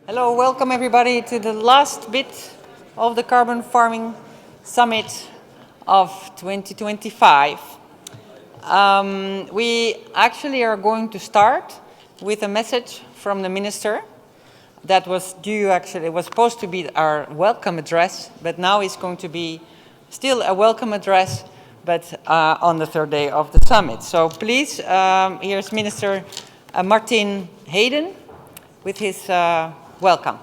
Hello, welcome everybody to the last bit of the Carbon Farming Summit of 2025. We actually are going to start with a message from the Minister that was due, actually, it was supposed to be our welcome address, but now it's going to be still a welcome address, but on the third day of the summit. So please, here's Minister Martin Hayden with his welcome.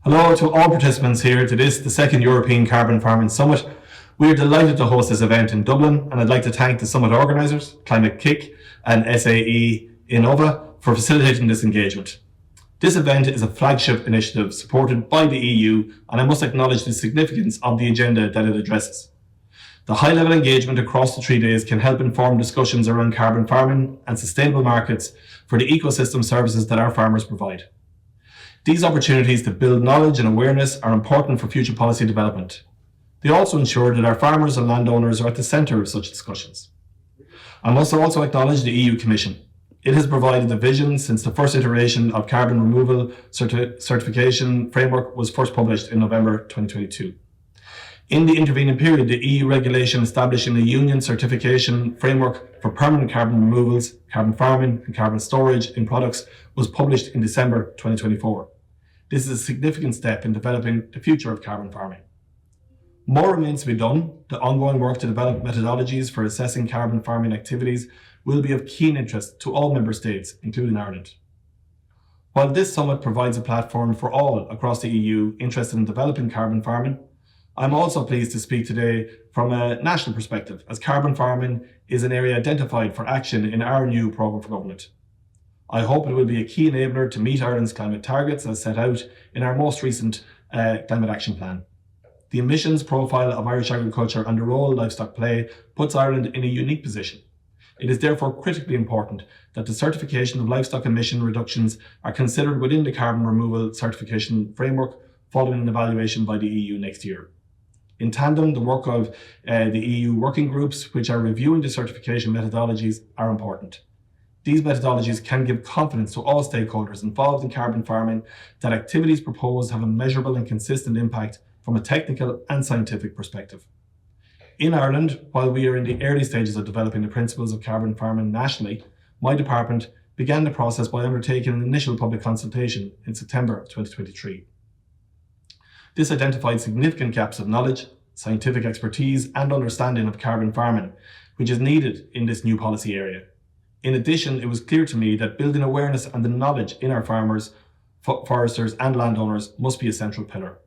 Hello to all participants here to the second European Carbon Farming Summit. We are delighted to host this event in Dublin, and I'd like to thank the summit organisers, Climate Kick and SAE Innova, for facilitating this engagement. This event is a flagship initiative supported by the EU, and I must acknowledge the significance of the agenda that it addresses. The high-level engagement across the 3 days can help inform discussions around carbon farming and sustainable markets for the ecosystem services that our farmers provide. These opportunities to build knowledge and awareness are important for future policy development. They also ensure that our farmers and landowners are at the centre of such discussions. I must also acknowledge the EU Commission. It has provided the vision since the first iteration of carbon removal certification framework was first published in November 2022. In the intervening period, the EU regulation establishing the Union certification framework for permanent carbon removals, carbon farming and carbon storage in products was published in December 2024. This is a significant step in developing the future of carbon farming. More remains to be done. The ongoing work to develop methodologies for assessing carbon farming activities will be of keen interest to all member states, including Ireland. While this summit provides a platform for all across the EU interested in developing carbon farming, I'm also pleased to speak today from a national perspective, as carbon farming is an area identified for action in our new programme for government. I hope it will be a key enabler to meet Ireland's climate targets as set out in our most recent Climate Action Plan. The emissions profile of Irish agriculture and the role livestock play puts Ireland in a unique position. It is therefore critically important that the certification of livestock emission reductions are considered within the carbon removal certification framework following an evaluation by the EU next year. In tandem, the work of the EU working groups, which are reviewing the certification methodologies, are important. These methodologies can give confidence to all stakeholders involved in carbon farming that activities proposed have a measurable and consistent impact from a technical and scientific perspective. In Ireland, while we are in the early stages of developing the principles of carbon farming nationally, my department began the process by undertaking an initial public consultation in September 2023. This identified significant gaps of knowledge, scientific expertise, and understanding of carbon farming, which is needed in this new policy area. In addition, it was clear to me that building awareness and the knowledge in our farmers, foresters, and landowners must be a central pillar.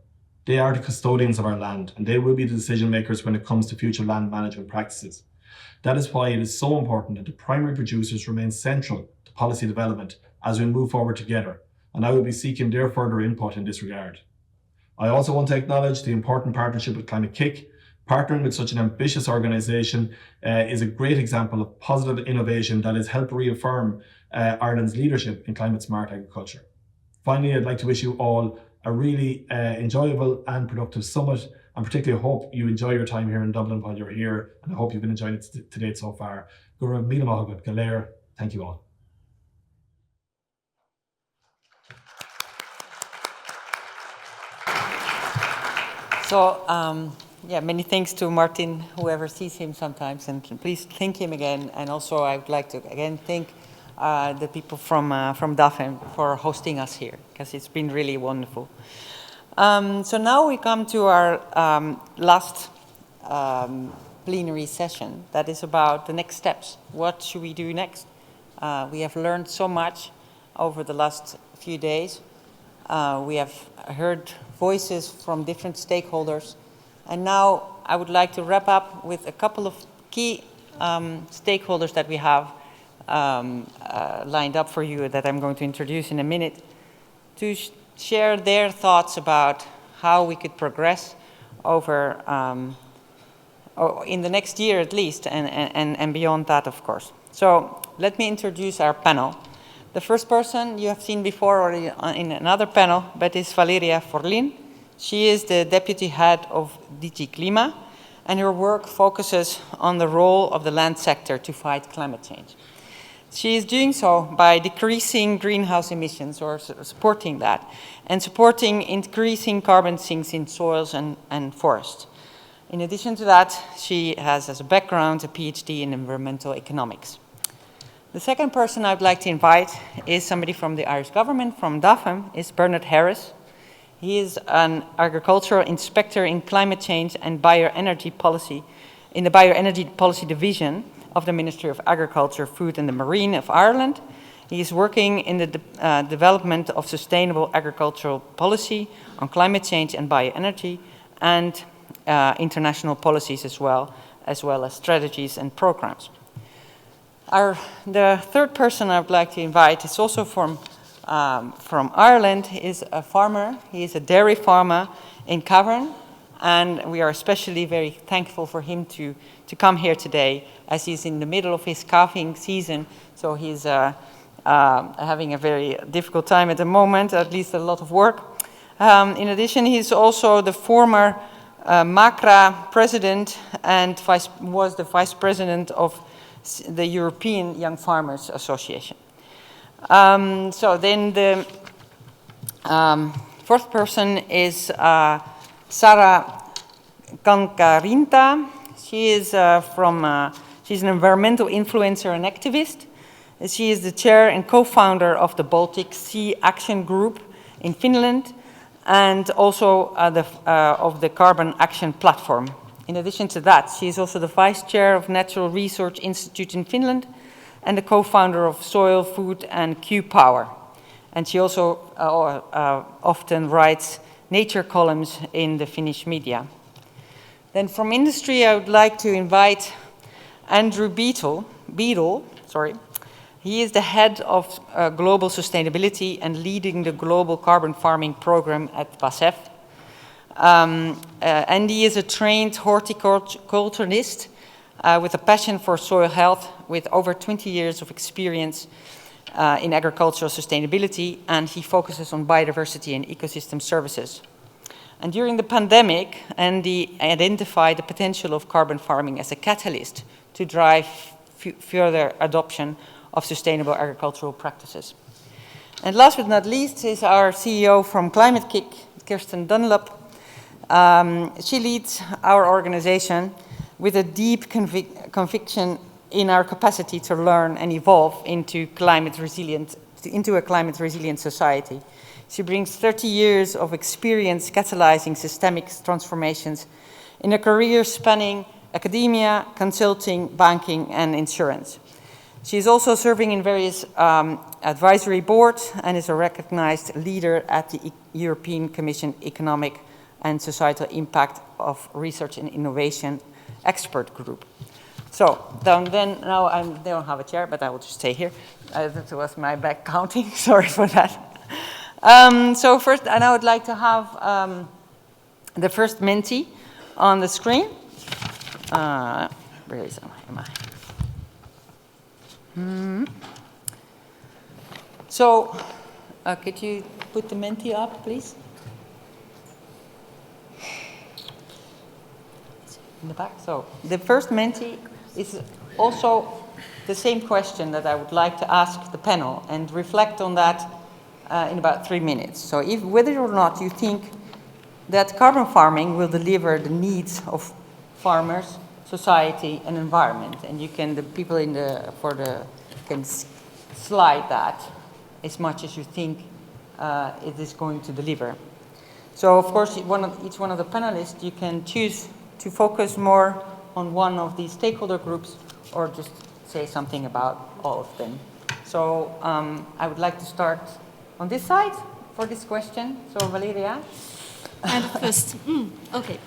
They are the custodians of our land, and they will be the decision makers when it comes to future land management practices. That is why it is so important that the primary producers remain central to policy development as we move forward together, and I will be seeking their further input in this regard. I also want to acknowledge the important partnership with Climate Kick. Partnering with such an ambitious organisation is a great example of positive innovation that has helped reaffirm Ireland's leadership in climate smart agriculture. Finally, I'd like to wish you all a really enjoyable and productive summit, and particularly hope you enjoy your time here in Dublin while you're here, and I hope you've been enjoying it to date so far. Thank you all. So, many thanks to Martin, whoever sees him sometimes, and please thank him again. And also I would like to again thank the people from DAFM for hosting us here, because it's been really wonderful. So now we come to our last plenary session that is about the next steps. What should we do next? We have learned so much over the last few days. We have heard voices from different stakeholders. And now I would like to wrap up with a couple of key stakeholders that we have lined up for you that I'm going to introduce in a minute to share their thoughts about how we could progress over in the next year at least, and beyond that, of course. So let me introduce our panel. The first person you have seen before already in another panel, but is Valeria Florin. She is the deputy head of DG Clima, and her work focuses on the role of the land sector to fight climate change. She is doing so by decreasing greenhouse emissions, or supporting that, and supporting increasing carbon sinks in soils and forests. In addition to that, she has as a background a PhD in environmental economics. The second person I'd like to invite is somebody from the Irish government, from DAFM, is Bernard Harris. He is an agricultural inspector in climate change and bioenergy policy in the Bioenergy Policy Division of the Ministry of Agriculture, Food and the Marine of Ireland. He is working in the development of sustainable agricultural policy on climate change and bioenergy, and international policies as well as strategies and programs. The third person I would like to invite is also from Ireland. He is a farmer. He is a dairy farmer in Cavern, and we are especially very thankful for him to come here today, as he's in the middle of his calving season, so he's having a very difficult time at the moment, at least a lot of work. In addition, he's also the former MACRA president and was the vice president of the European Young Farmers Association. So then the fourth person is Saara Kankaanrinta. She is she's an environmental influencer and activist. She is the chair and co-founder of the Baltic Sea Action Group in Finland, and also of the Carbon Action Platform. In addition to that, she is also the vice chair of Natural Research Institute in Finland and the co-founder of Soil, Food and Q-Power. And she also often writes nature columns in the Finnish media. Then from industry, I would like to invite Andrew Beadle. He is the head of global sustainability and leading the global carbon farming program at BASF. And he is a trained horticulturalist with a passion for soil health, with over 20 years of experience in agricultural sustainability, and he focuses on biodiversity and ecosystem services. And during the pandemic, Andy identified the potential of carbon farming as a catalyst to drive further adoption of sustainable agricultural practices. And last but not least is our CEO from Climate Kick, Kirsten Dunlop. She leads our organization with a deep conviction in our capacity to learn and evolve into a climate resilient society. She brings 30 years of experience catalyzing systemic transformations in a career spanning academia, consulting, banking, and insurance. She is also serving in various advisory boards and is a recognized leader at the European Commission Economic and Societal Impact of Research and Innovation Expert Group. So now I don't have a chair, but I will just stay here. That was my back counting. Sorry for that. So first, and I would like to have the first mentee on the screen. Where is am I? So, could you put the mentee up, please? In the back. So, the first mentee is also the same question that I would like to ask the panel and reflect on that in about 3 minutes. So, whether or not you think that carbon farming will deliver the needs of farmers, society, and environment, and the people can slide that as much as you think it is going to deliver. So, of course, each one of the panelists, you can choose to focus more on one of these stakeholder groups, or just say something about all of them. So, I would like to start on this side for this question. So, Valeria. And first, okay.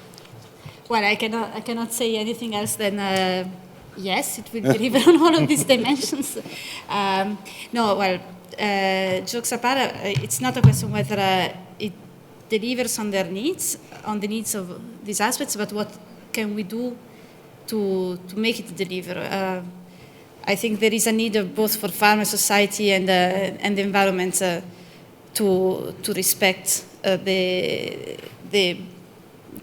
Well, I cannot say anything else than yes, it will deliver on all of these dimensions. Jokes apart, it's not a question whether it delivers on their needs, on the needs of these aspects, but what can we do to make it deliver? I think there is a need of both for farmer society and the environment to respect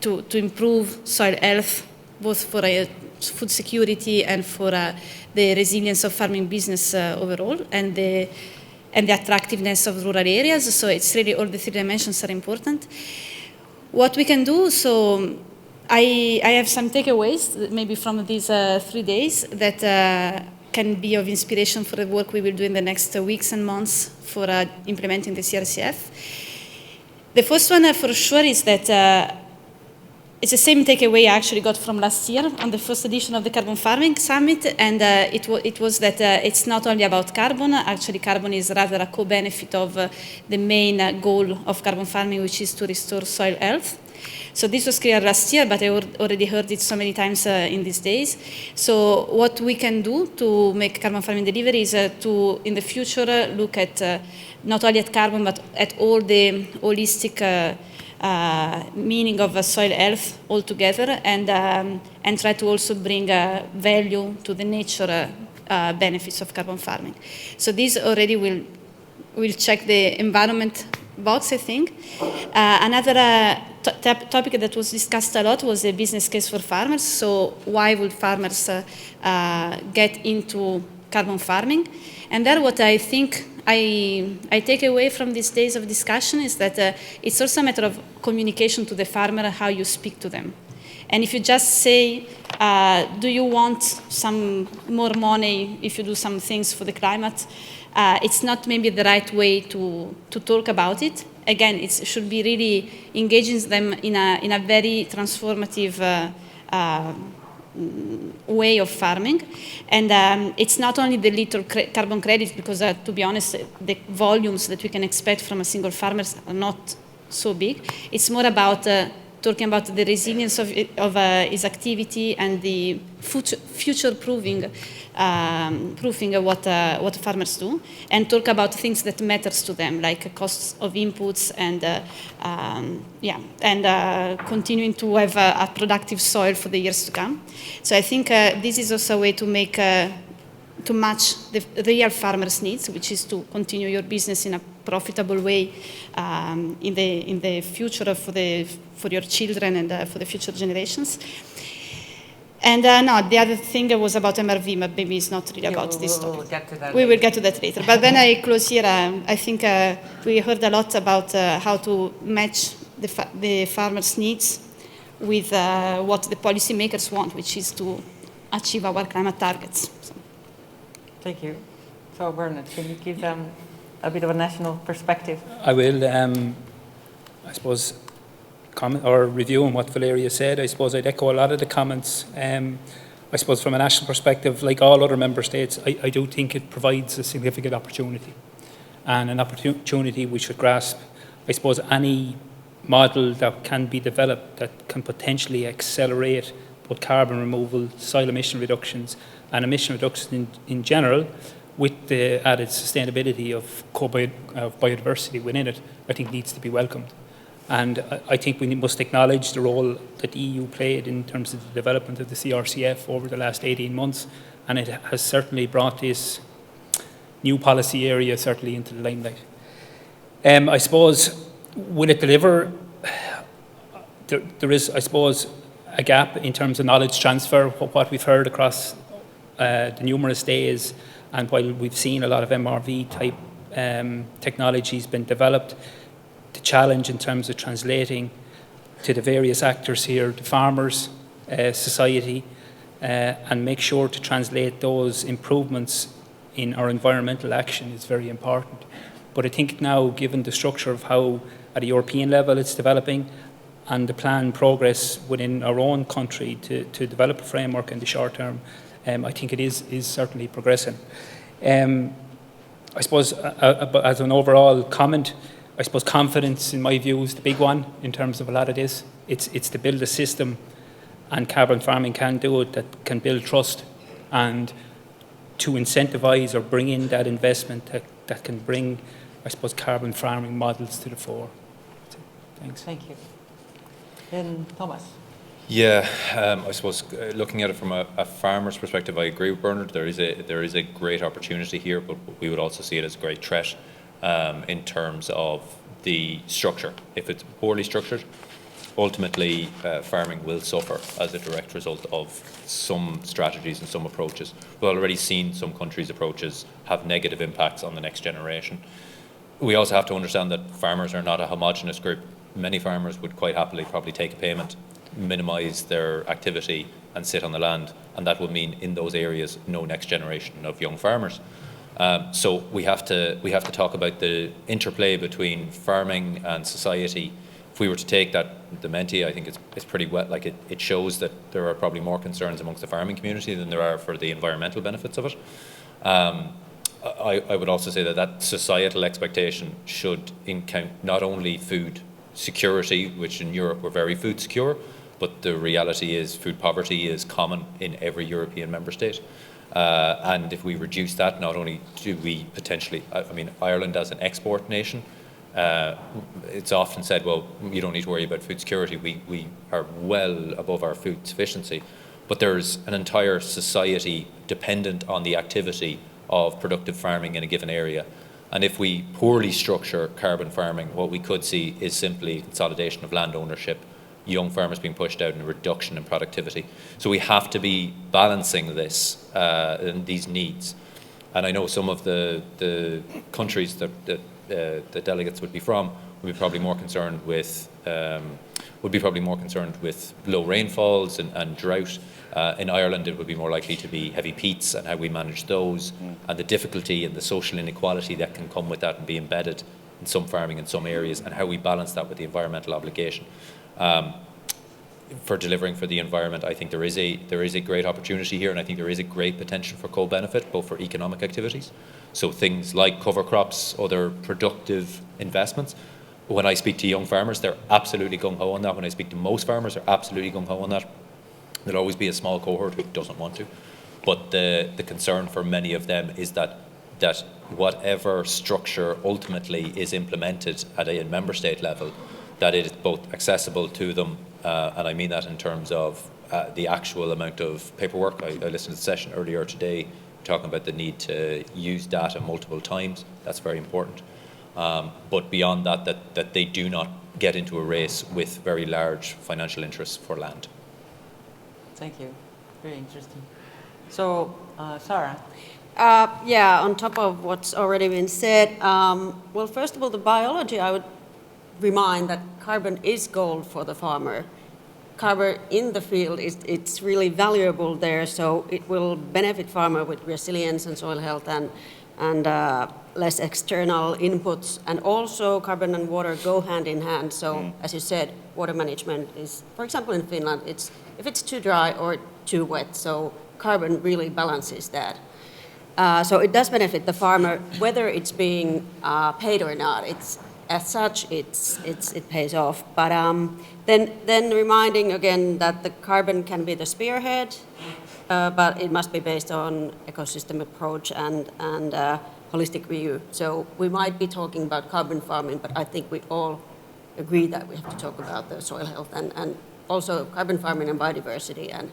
to improve soil health, both for food security and for the resilience of farming business overall, and the attractiveness of rural areas. So it's really all the three dimensions are important. What we can do, so I have some takeaways maybe from these 3 days that can be of inspiration for the work we will do in the next weeks and months for implementing the CRCF. The first one for sure is that it's the same takeaway I actually got from last year on the first edition of the Carbon Farming Summit, and it was that it's not only about carbon. Actually, carbon is rather a co-benefit of the main goal of carbon farming, which is to restore soil health. So this was clear last year, but I already heard it so many times in these days. So what we can do to make carbon farming delivery is to, in the future, look at not only at carbon, but at all the holistic meaning of soil health altogether, and try to also bring value to the nature benefits of carbon farming. So this already will check the environment box, I think. Another topic that was discussed a lot was the business case for farmers. So why would farmers get into carbon farming? And there, what I think I take away from these days of discussion is that it's also a matter of communication to the farmer, how you speak to them. And if you just say, do you want some more money if you do some things for the climate, it's not maybe the right way to talk about it. Again, it should be really engaging them in a very transformative way of farming. And it's not only the little carbon credit, because to be honest, the volumes that we can expect from a single farmer are not so big. It's more about talking about the resilience of his activity and the future proofing what farmers do, and talk about things that matters to them, like costs of inputs and continuing to have a productive soil for the years to come. So I think this is also a way to make to match the real farmers' needs, which is to continue your business in a profitable way in the future for your children and for the future generations. And no, the other thing was about MRV, but maybe it's not really about this topic. We will get to that later. But when I close here, I think we heard a lot about how to match the farmers' needs with what the policymakers want, which is to achieve our climate targets. So. Thank you. So Bernard, can you give them a bit of a national perspective? I will, I suppose, comment or review on what Valeria said. I suppose I'd echo a lot of the comments. I suppose from a national perspective, like all other member states, I do think it provides a significant opportunity, and an opportunity we should grasp. I suppose any model that can be developed that can potentially accelerate both carbon removal, soil emission reductions, and emission reduction in general, with the added sustainability of biodiversity within it, I think needs to be welcomed. And I think we must acknowledge the role that the EU played in terms of the development of the CRCF over the last 18 months, and it has certainly brought this new policy area certainly into the limelight. I suppose, will it deliver? There is, I suppose, a gap in terms of knowledge transfer, what we've heard across the numerous days, and while we've seen a lot of MRV type technologies been developed, the challenge in terms of translating to the various actors here, the farmers, society, and make sure to translate those improvements in our environmental action is very important. But I think now, given the structure of how at a European level it's developing, and the planned progress within our own country to develop a framework in the short term, I think it is certainly progressing. I suppose as an overall comment, I suppose confidence, in my view, is the big one in terms of a lot of this. It's to build a system, and carbon farming can do it, that can build trust, and to incentivize or bring in that investment that can bring, I suppose, carbon farming models to the fore. Thanks. Thank you. Then Thomas. Yeah, I suppose looking at it from a farmer's perspective, I agree with Bernard. There is a great opportunity here, but we would also see it as a great threat in terms of the structure. If it's poorly structured, ultimately farming will suffer as a direct result of some strategies and some approaches. We've already seen some countries' approaches have negative impacts on the next generation. We also have to understand that farmers are not a homogenous group. Many farmers would quite happily probably take a payment, minimise their activity and sit on the land, and that would mean in those areas no next generation of young farmers. So we have to talk about the interplay between farming and society. If we were to take that, the Menti, I think it's pretty wet. Like it shows that there are probably more concerns amongst the farming community than there are for the environmental benefits of it. I would also say that societal expectation should count not only food security, which in Europe we're very food secure, but the reality is food poverty is common in every European member state. And if we reduce that, not only do we potentially, I mean, Ireland as an export nation, it's often said, well, you don't need to worry about food security. We are well above our food sufficiency. But there's an entire society dependent on the activity of productive farming in a given area. And if we poorly structure carbon farming, what we could see is simply consolidation of land ownership, young farmers being pushed out, and a reduction in productivity. So we have to be balancing this and these needs. And I know some of the countries that the delegates would be from would be probably more concerned with low rainfalls and drought. In Ireland, it would be more likely to be heavy peats and how we manage those, and the difficulty and the social inequality that can come with that and be embedded in some farming in some areas, and how we balance that with the environmental obligation. For delivering for the environment, I think there is a great opportunity here, and I think there is a great potential for co-benefit, both for economic activities. So things like cover crops, other productive investments. When I speak to young farmers, they're absolutely gung-ho on that. When I speak to most farmers, they're absolutely gung-ho on that. There'll always be a small cohort who doesn't want to. But the concern for many of them is that whatever structure ultimately is implemented at a member state level, that it is both accessible to them, and I mean that in terms of the actual amount of paperwork. I listened to the session earlier today talking about the need to use data multiple times. That's very important. But beyond that they do not get into a race with very large financial interests for land. Thank you. Very interesting. So, Saara. Yeah, on top of what's already been said, well, first of all, the biology, I would remind that carbon is gold for the farmer. Carbon in the field, it's really valuable there, so it will benefit farmer with resilience and soil health and less external inputs. And also carbon and water go hand in hand. So as you said, water management is, for example, in Finland, if it's too dry or too wet, so carbon really balances that. So it does benefit the farmer, whether it's being paid or not. It's as such, it pays off. But then reminding again that the carbon can be the spearhead, but it must be based on ecosystem approach and holistic view. So we might be talking about carbon farming, but I think we all agree that we have to talk about the soil health and also carbon farming and biodiversity and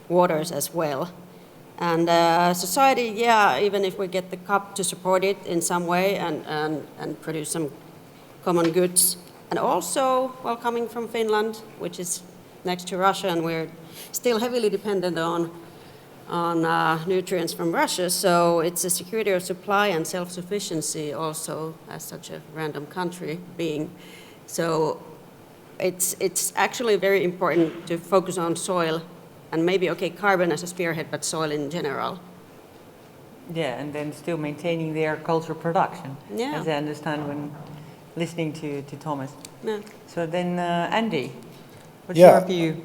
waters as well. And society, yeah, even if we get the CAP to support it in some way and produce some common goods. And also, well, coming from Finland, which is next to Russia, and we're still heavily dependent on nutrients from Russia, so it's a security of supply and self-sufficiency also as such a random country being. So it's actually very important to focus on soil and maybe, okay, carbon as a spearhead, but soil in general. Yeah, and then still maintaining the agricultural production, Yeah. as I understand when listening to Thomas. Yeah. So then, Andy, what's Yeah. your view?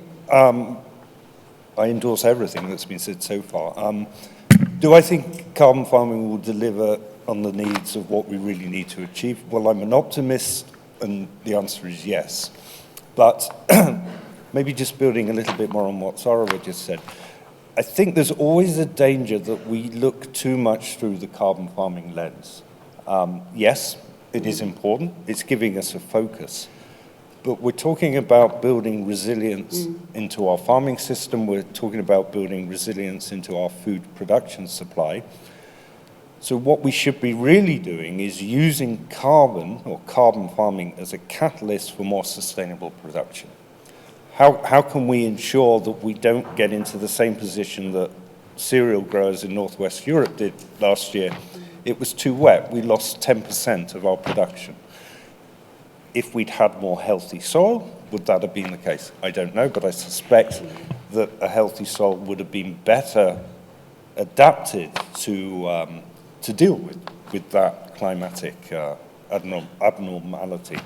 I endorse everything that's been said so far. Do I think carbon farming will deliver on the needs of what we really need to achieve? Well, I'm an optimist, and the answer is yes. But maybe just building a little bit more on what Saara just said, I think there's always a danger that we look too much through the carbon farming lens. Yes, it is important. It's giving us a focus. But we're talking about building resilience into our farming system. We're talking about building resilience into our food production supply. So what we should be really doing is using carbon or carbon farming as a catalyst for more sustainable production. how can we ensure that we don't get into the same position that cereal growers in Northwest Europe did last year? It was too wet. We lost 10% of our production. If we'd had more healthy soil, would that have been the case? I don't know, but I suspect that a healthy soil would have been better adapted to deal with that climatic abnormality.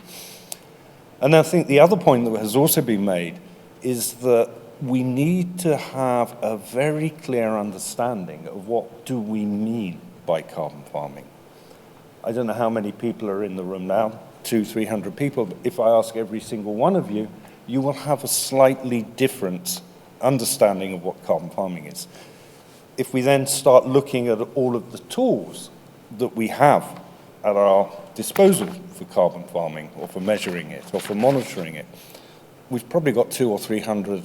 And I think the other point that has also been made is that we need to have a very clear understanding of what do we mean by carbon farming. I don't know how many people are in the room now, 200-300 people. But if I ask every single one of you, you will have a slightly different understanding of what carbon farming is. If we then start looking at all of the tools that we have at our disposal for carbon farming, or for measuring it, or for monitoring it, we've probably got 200 or 300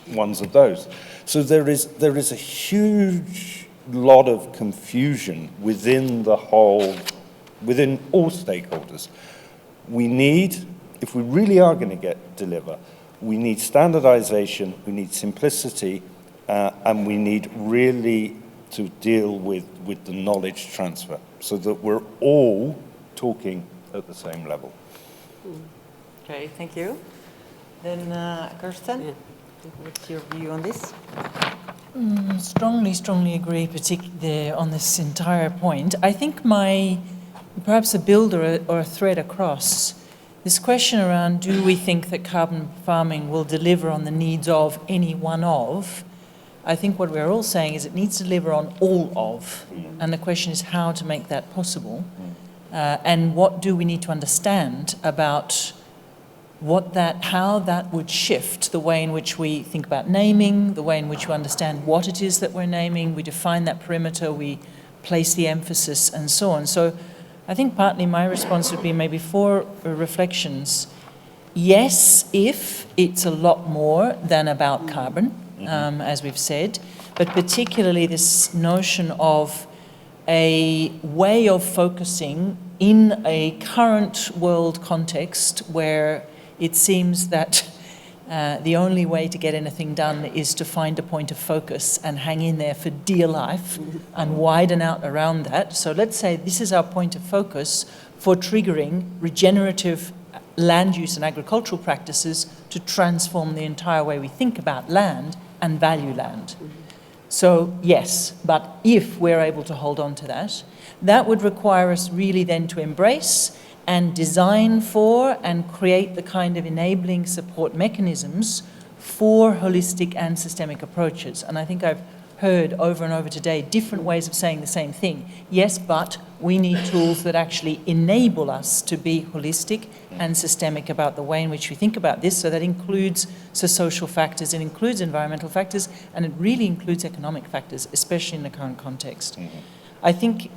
ones of those. So there is a huge lot of confusion within all stakeholders. We need, if we really are going to deliver, we need standardization, we need simplicity, and we need really to deal with the knowledge transfer so that we're all talking at the same level. Okay, thank you. Then Kirsten, what's your view on this? Strongly agree, particularly on this entire point. I think perhaps a build or a thread across this question around, do we think that carbon farming will deliver on the needs of any one of? I think what we're all saying is it needs to deliver on all of, and the question is how to make that possible, and what do we need to understand about how that would shift the way in which we think about naming, the way in which we understand what it is that we're naming, we define that perimeter, we place the emphasis, and so on. So I think partly my response would be maybe 4 reflections. Yes, if it's a lot more than about carbon, as we've said, but particularly this notion of a way of focusing in a current world context where it seems that the only way to get anything done is to find a point of focus and hang in there for dear life and widen out around that. So let's say this is our point of focus for triggering regenerative land use and agricultural practices to transform the entire way we think about land and value land. So yes, but if we're able to hold on to that, that would require us really then to embrace and design for and create the kind of enabling support mechanisms for holistic and systemic approaches. And I think I've heard over and over today different ways of saying the same thing. Yes, but we need tools that actually enable us to be holistic and systemic about the way in which we think about this. So that includes social factors, it includes environmental factors, and it really includes economic factors, especially in the current context. I think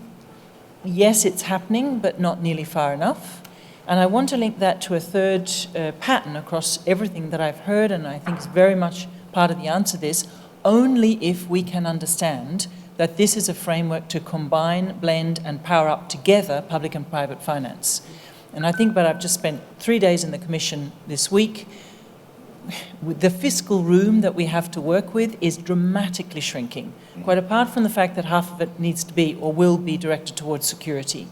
yes, it's happening, but not nearly far enough. And I want to link that to a third pattern across everything that I've heard, and I think it's very much part of the answer to this, only if we can understand that this is a framework to combine, blend, and power up together public and private finance. And I think, but I've just spent 3 days in the Commission this week. The fiscal room that we have to work with is dramatically shrinking, quite apart from the fact that half of it needs to be or will be directed towards security.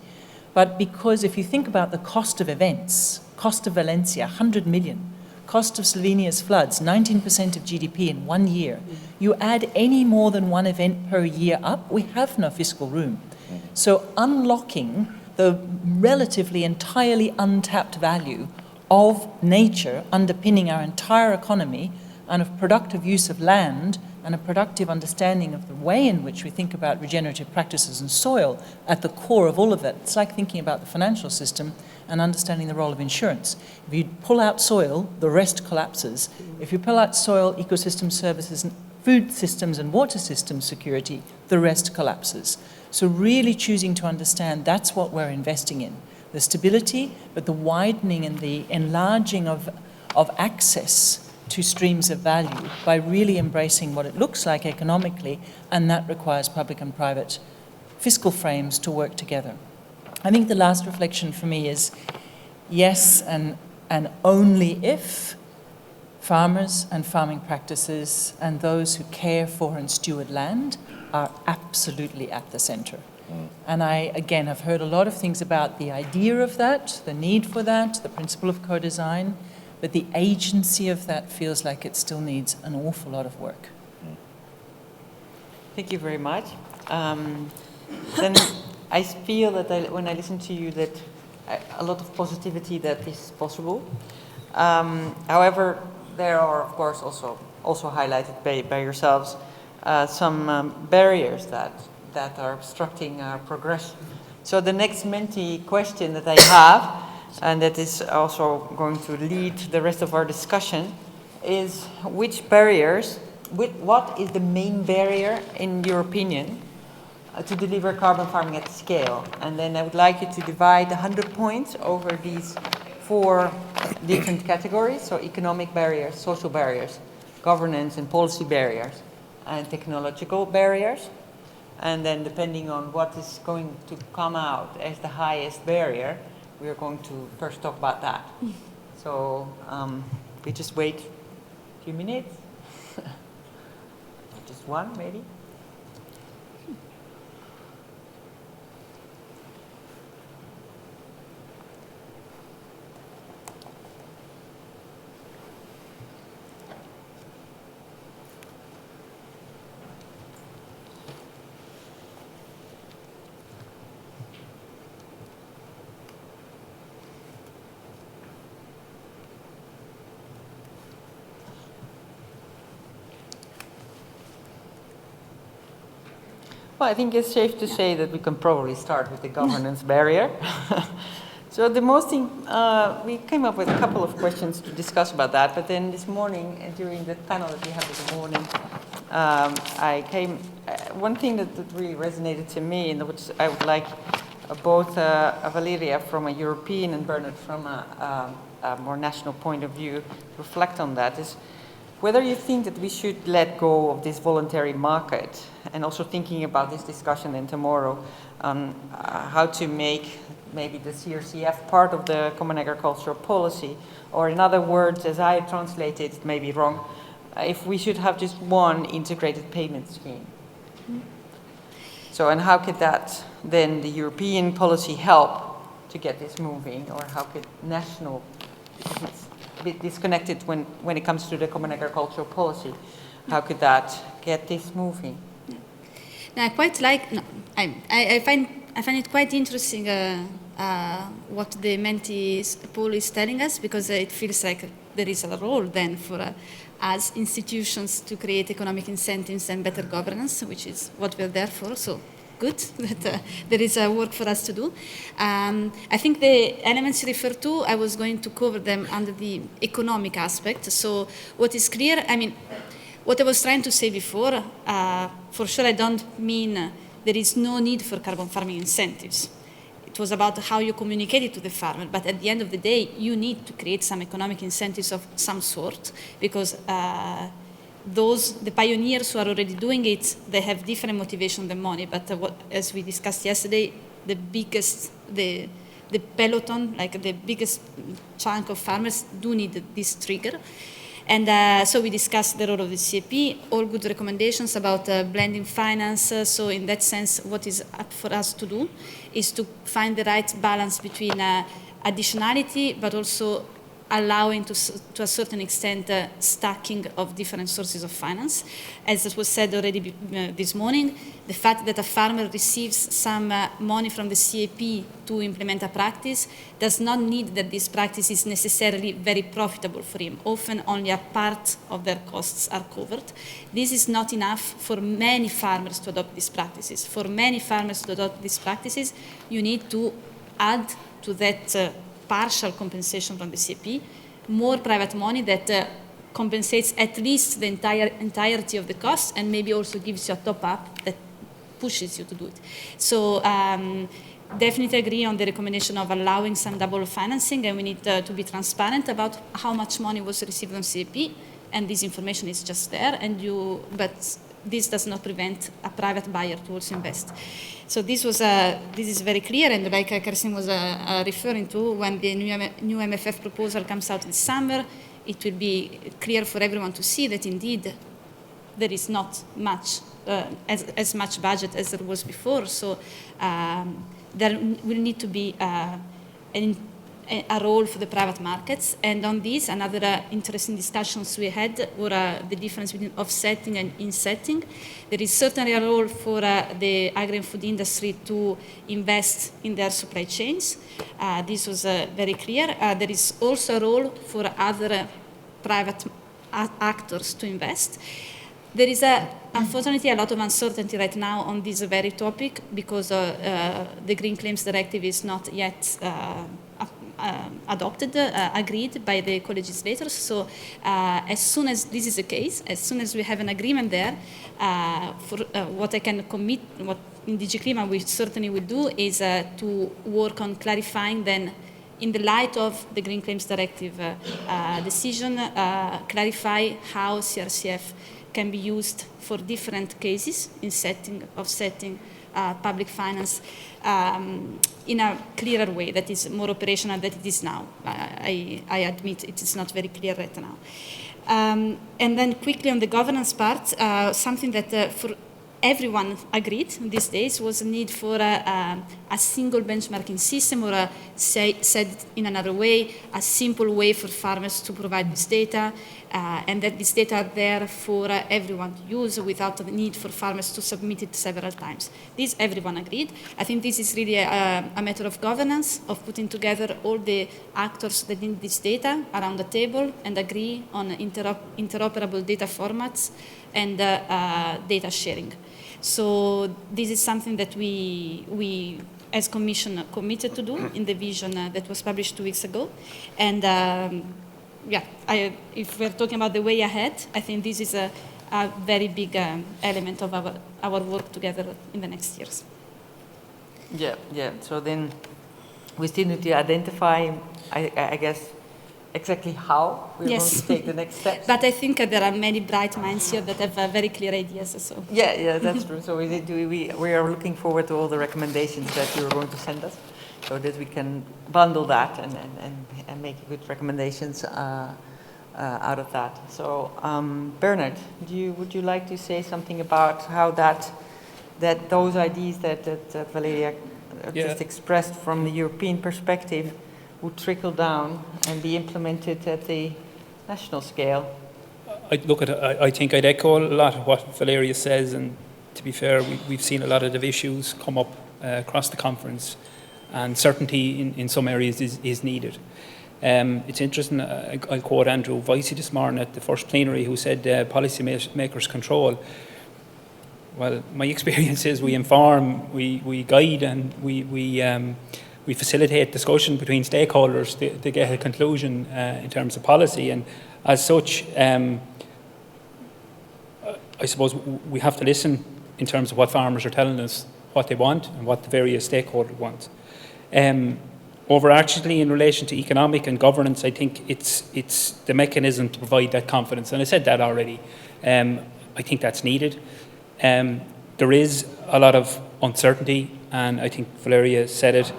But because if you think about the cost of events, cost of Valencia, 100 million, cost of Slovenia's floods, 19% of GDP in 1 year, you add any more than one event per year up, we have no fiscal room. So unlocking the relatively entirely untapped value of nature underpinning our entire economy and of productive use of land and a productive understanding of the way in which we think about regenerative practices and soil at the core of all of it. It's like thinking about the financial system and understanding the role of insurance. If you pull out soil, the rest collapses. If you pull out soil, ecosystem services, and food systems and water system security, the rest collapses. So really choosing to understand that's what we're investing in. The stability, but the widening and the enlarging of access to streams of value by really embracing what it looks like economically, and that requires public and private fiscal frames to work together. I think the last reflection for me is yes, and only if farmers and farming practices and those who care for and steward land are absolutely at the center. And I, again, have heard a lot of things about the idea of that, the need for that, the principle of co-design, but the agency of that feels like it still needs an awful lot of work. Thank you very much. Then I feel that when I listen to you that a lot of positivity that this is possible. However, there are, of course, also highlighted by yourselves some barriers that are obstructing our progression. So the next Menti question that I have, and that is also going to lead the rest of our discussion, is which barriers, what is the main barrier, in your opinion, to deliver carbon farming at scale? And then I would like you to divide 100 points over these 4 different categories, so economic barriers, social barriers, governance and policy barriers, and technological barriers. And then depending on what is going to come out as the highest barrier, we are going to first talk about that. So we just wait a few minutes. Just one, maybe. Well, I think it's safe to say that we can probably start with the governance barrier. So the most thing, we came up with a couple of questions to discuss about that, but then this morning, during the panel that we had this morning, one thing that really resonated to me, and which I would like both Valeria from a European and Bernard from a more national point of view reflect on that, is whether you think that we should let go of this voluntary market, and also thinking about this discussion then tomorrow on how to make maybe the CRCF part of the Common Agricultural Policy, or in other words, as I translate it, may be wrong, if we should have just one integrated payment scheme. So, and how could that then the European policy help to get this moving, or how could national, it's a bit disconnected when it comes to the Common Agricultural Policy, how could that get this moving? Now, I quite like, I find it quite interesting what the Menti poll is telling us, because it feels like there is a role then for us institutions to create economic incentives and better governance, which is what we're there for. So good that there is work for us to do. I think the elements you refer to, I was going to cover them under the economic aspect. So what is clear, I mean, what I was trying to say before, for sure I don't mean there is no need for carbon farming incentives. It was about how you communicate it to the farmer, but at the end of the day, you need to create some economic incentives of some sort, because the pioneers who are already doing it, they have different motivation than money, but as we discussed yesterday, the peloton, like the biggest chunk of farmers do need this trigger. And so we discussed the role of the CAP, all good recommendations about blending finance. So in that sense, what is up for us to do is to find the right balance between additionality, but also allowing to a certain extent stacking of different sources of finance. As it was said already this morning, the fact that a farmer receives some money from the CAP to implement a practice does not mean that this practice is necessarily very profitable for him. Often only a part of their costs are covered. This is not enough for many farmers to adopt these practices. For many farmers to adopt these practices, you need to add to that partial compensation from the CAP, more private money that compensates at least the entirety of the cost, and maybe also gives you a top-up that pushes you to do it. So definitely agree on the recommendation of allowing some double financing, and we need to be transparent about how much money was received on CAP, and this information is just there, but this does not prevent a private buyer to also invest. So this is very clear, and like Kirsten was referring to, when the new MFF proposal comes out this summer, it will be clear for everyone to see that indeed there is not much, as much budget as there was before. So there will need to be a role for the private markets. And on this, another interesting discussions we had were the difference between offsetting and insetting. There is certainly a role for the agri and food industry to invest in their supply chains. This was very clear. There is also a role for other private actors to invest. There is, unfortunately, a lot of uncertainty right now on this very topic because the Green Claims Directive is not yet adopted, agreed by the co-legislators. So as soon as this is the case, as soon as we have an agreement there, for what I can commit, what in DG Clima we certainly will do is to work on clarifying then, in the light of the Green Claims Directive decision, clarify how CRCF can be used for different cases in offsetting public finance in a clearer way that is more operational than it is now. I admit it is not very clear right now. And then quickly on the governance part, something that for everyone agreed these days was a need for a single benchmarking system, or said in another way, a simple way for farmers to provide this data, and that this data are there for everyone to use without the need for farmers to submit it several times. This everyone agreed. I think this is really a matter of governance, of putting together all the actors that need this data around the table and agree on interoperable data formats and data sharing. So this is something that we as Commission committed to do in the vision that was published 2 weeks ago. And if we're talking about the way ahead, I think this is a very big element of our work together in the next years. Yeah. So then we still need to identify, I guess, exactly how we're going to take the next steps. But I think there are many bright minds here that have very clear ideas. So yeah, that's true. So we are looking forward to all the recommendations that you're going to send us, so that we can bundle that and make good recommendations out of that. So Bernard, would you like to say something about how that those ideas that Valeria just expressed from the European perspective would trickle down and be implemented at the national scale? I think I'd echo a lot of what Valeria says, and to be fair, we've seen a lot of the issues come up across the conference, and certainty in some areas is needed. It's interesting, I'll quote Andrew Vicey this morning at the first plenary, who said policy makers control. Well, my experience is we inform, we guide, and we facilitate discussion between stakeholders to get a conclusion in terms of policy. And as such, I suppose we have to listen in terms of what farmers are telling us, what they want and what the various stakeholders want. Overarchingly, in relation to economic and governance, I think it's the mechanism to provide that confidence. And I said that already. I think that's needed. There is a lot of uncertainty, and I think Valeria said it.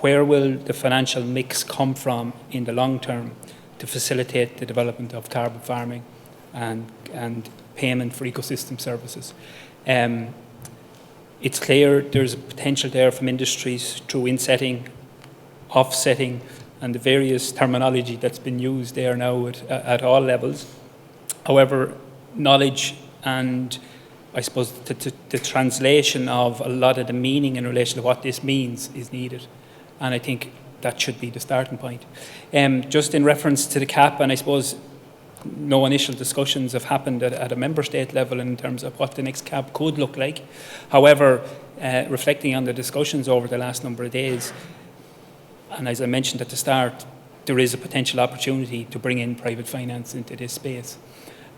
Where will the financial mix come from in the long term to facilitate the development of carbon farming and payment for ecosystem services? It's clear there's a potential there from industries through insetting, offsetting, and the various terminology that's been used there now at all levels. However, knowledge and I suppose the translation of a lot of the meaning in relation to what this means is needed. And I think that should be the starting point. Just in reference to the cap, and I suppose no initial discussions have happened at a member state level in terms of what the next cap could look like. However, reflecting on the discussions over the last number of days, and as I mentioned at the start, there is a potential opportunity to bring in private finance into this space.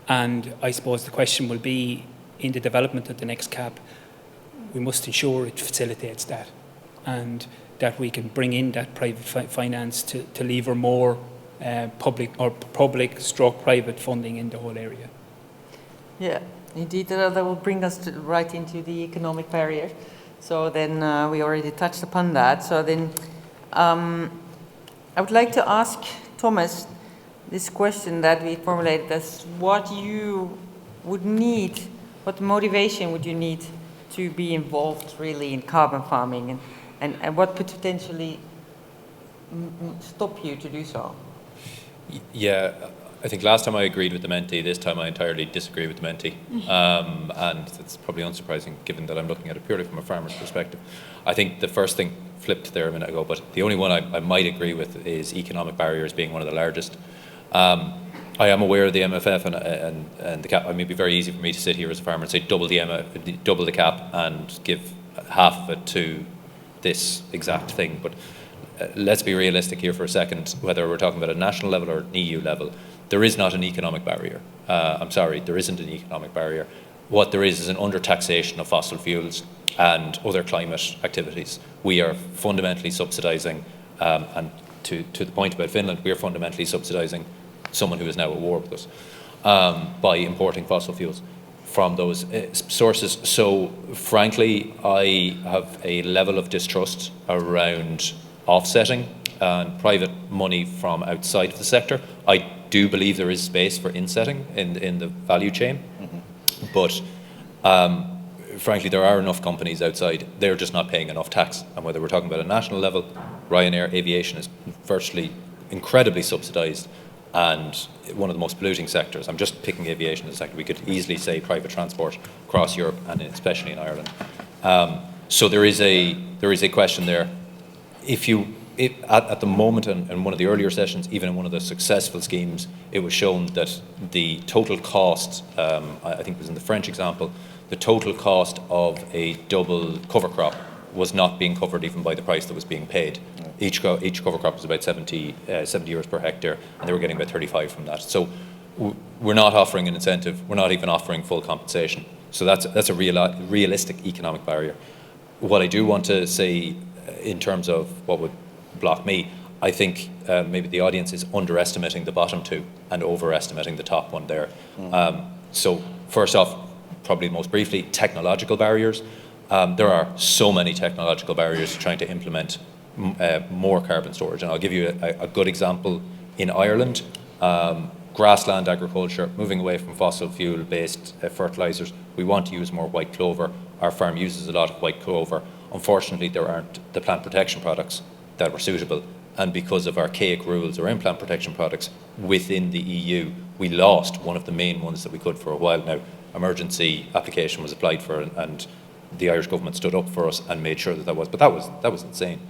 And I suppose the question will be, in the development of the next cap, we must ensure it facilitates that, and that we can bring in that private finance to lever more public/private funding in the whole area. Yeah, indeed, that will bring us right into the economic barrier. So then we already touched upon that. So then I would like to ask Thomas, this question that we formulated as what you would need, what motivation would you need to be involved really in carbon farming, and what could potentially stop you to do so? Yeah, I think last time I agreed with the Menti, this time I entirely disagree with the Menti. And it's probably unsurprising given that I'm looking at it purely from a farmer's perspective. I think the first thing flipped there a minute ago, but the only one I might agree with is economic barriers being one of the largest. I am aware of the MFF and the cap. I mean, it'd be very easy for me to sit here as a farmer and say double the cap and give half of it to this exact thing. But let's be realistic here for a second, whether we're talking about a national level or an EU level. There is not an economic barrier. I'm sorry, there isn't an economic barrier. What there is an under-taxation of fossil fuels and other climate activities. We are fundamentally subsidising, and to the point about Finland, we are fundamentally subsidising someone who is now at war with us by importing fossil fuels from those sources. So frankly, I have a level of distrust around offsetting and private money from outside of the sector. I do believe there is space for insetting in the value chain, but frankly, there are enough companies outside. They're just not paying enough tax. And whether we're talking about a national level, Ryanair aviation is virtually incredibly subsidised and one of the most polluting sectors. I'm just picking aviation as a sector. We could easily say private transport across Europe and especially in Ireland. So there is a question there. At the moment, in one of the earlier sessions, even in one of the successful schemes, it was shown that the total cost, I think it was in the French example, the total cost of a double cover crop was not being covered even by the price that was being paid. Each cover crop was about 70 euros per hectare, and they were getting about 35 from that. So we're not offering an incentive. We're not even offering full compensation. So that's a realistic economic barrier. What I do want to say in terms of what would block me, I think maybe the audience is underestimating the bottom two and overestimating the top one there. So first off, probably most briefly, technological barriers. There are so many technological barriers to trying to implement more carbon storage. And I'll give you a good example. In Ireland, grassland agriculture, moving away from fossil fuel-based fertilisers. We want to use more white clover. Our farm uses a lot of white clover. Unfortunately, there aren't the plant protection products that were suitable. And because of archaic rules around plant protection products within the EU, we lost one of the main ones that we could for a while now. Emergency application was applied for, and the Irish government stood up for us and made sure that was. But that was insane.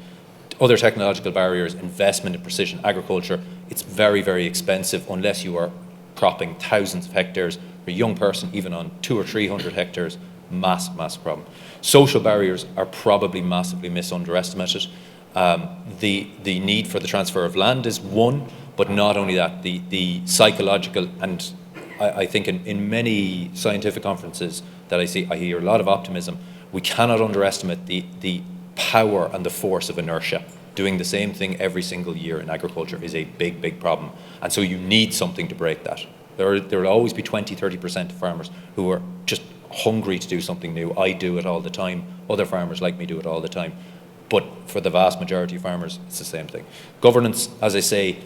Other technological barriers, investment in precision agriculture. It's very, very expensive unless you are cropping thousands of hectares. For a young person, even on 200 or 300 hectares, massive problem. Social barriers are probably massively underestimated. The need for the transfer of land is one, but not only that, the psychological, and I think in many scientific conferences that I see, I hear a lot of optimism. We cannot underestimate the power and the force of inertia. Doing the same thing every single year in agriculture is a big problem. And so you need something to break that. There will always be 20-30% of farmers who are just hungry to do something new. I do it all the time. Other farmers like me do it all the time. But for the vast majority of farmers, it's the same thing. Governance, as I say,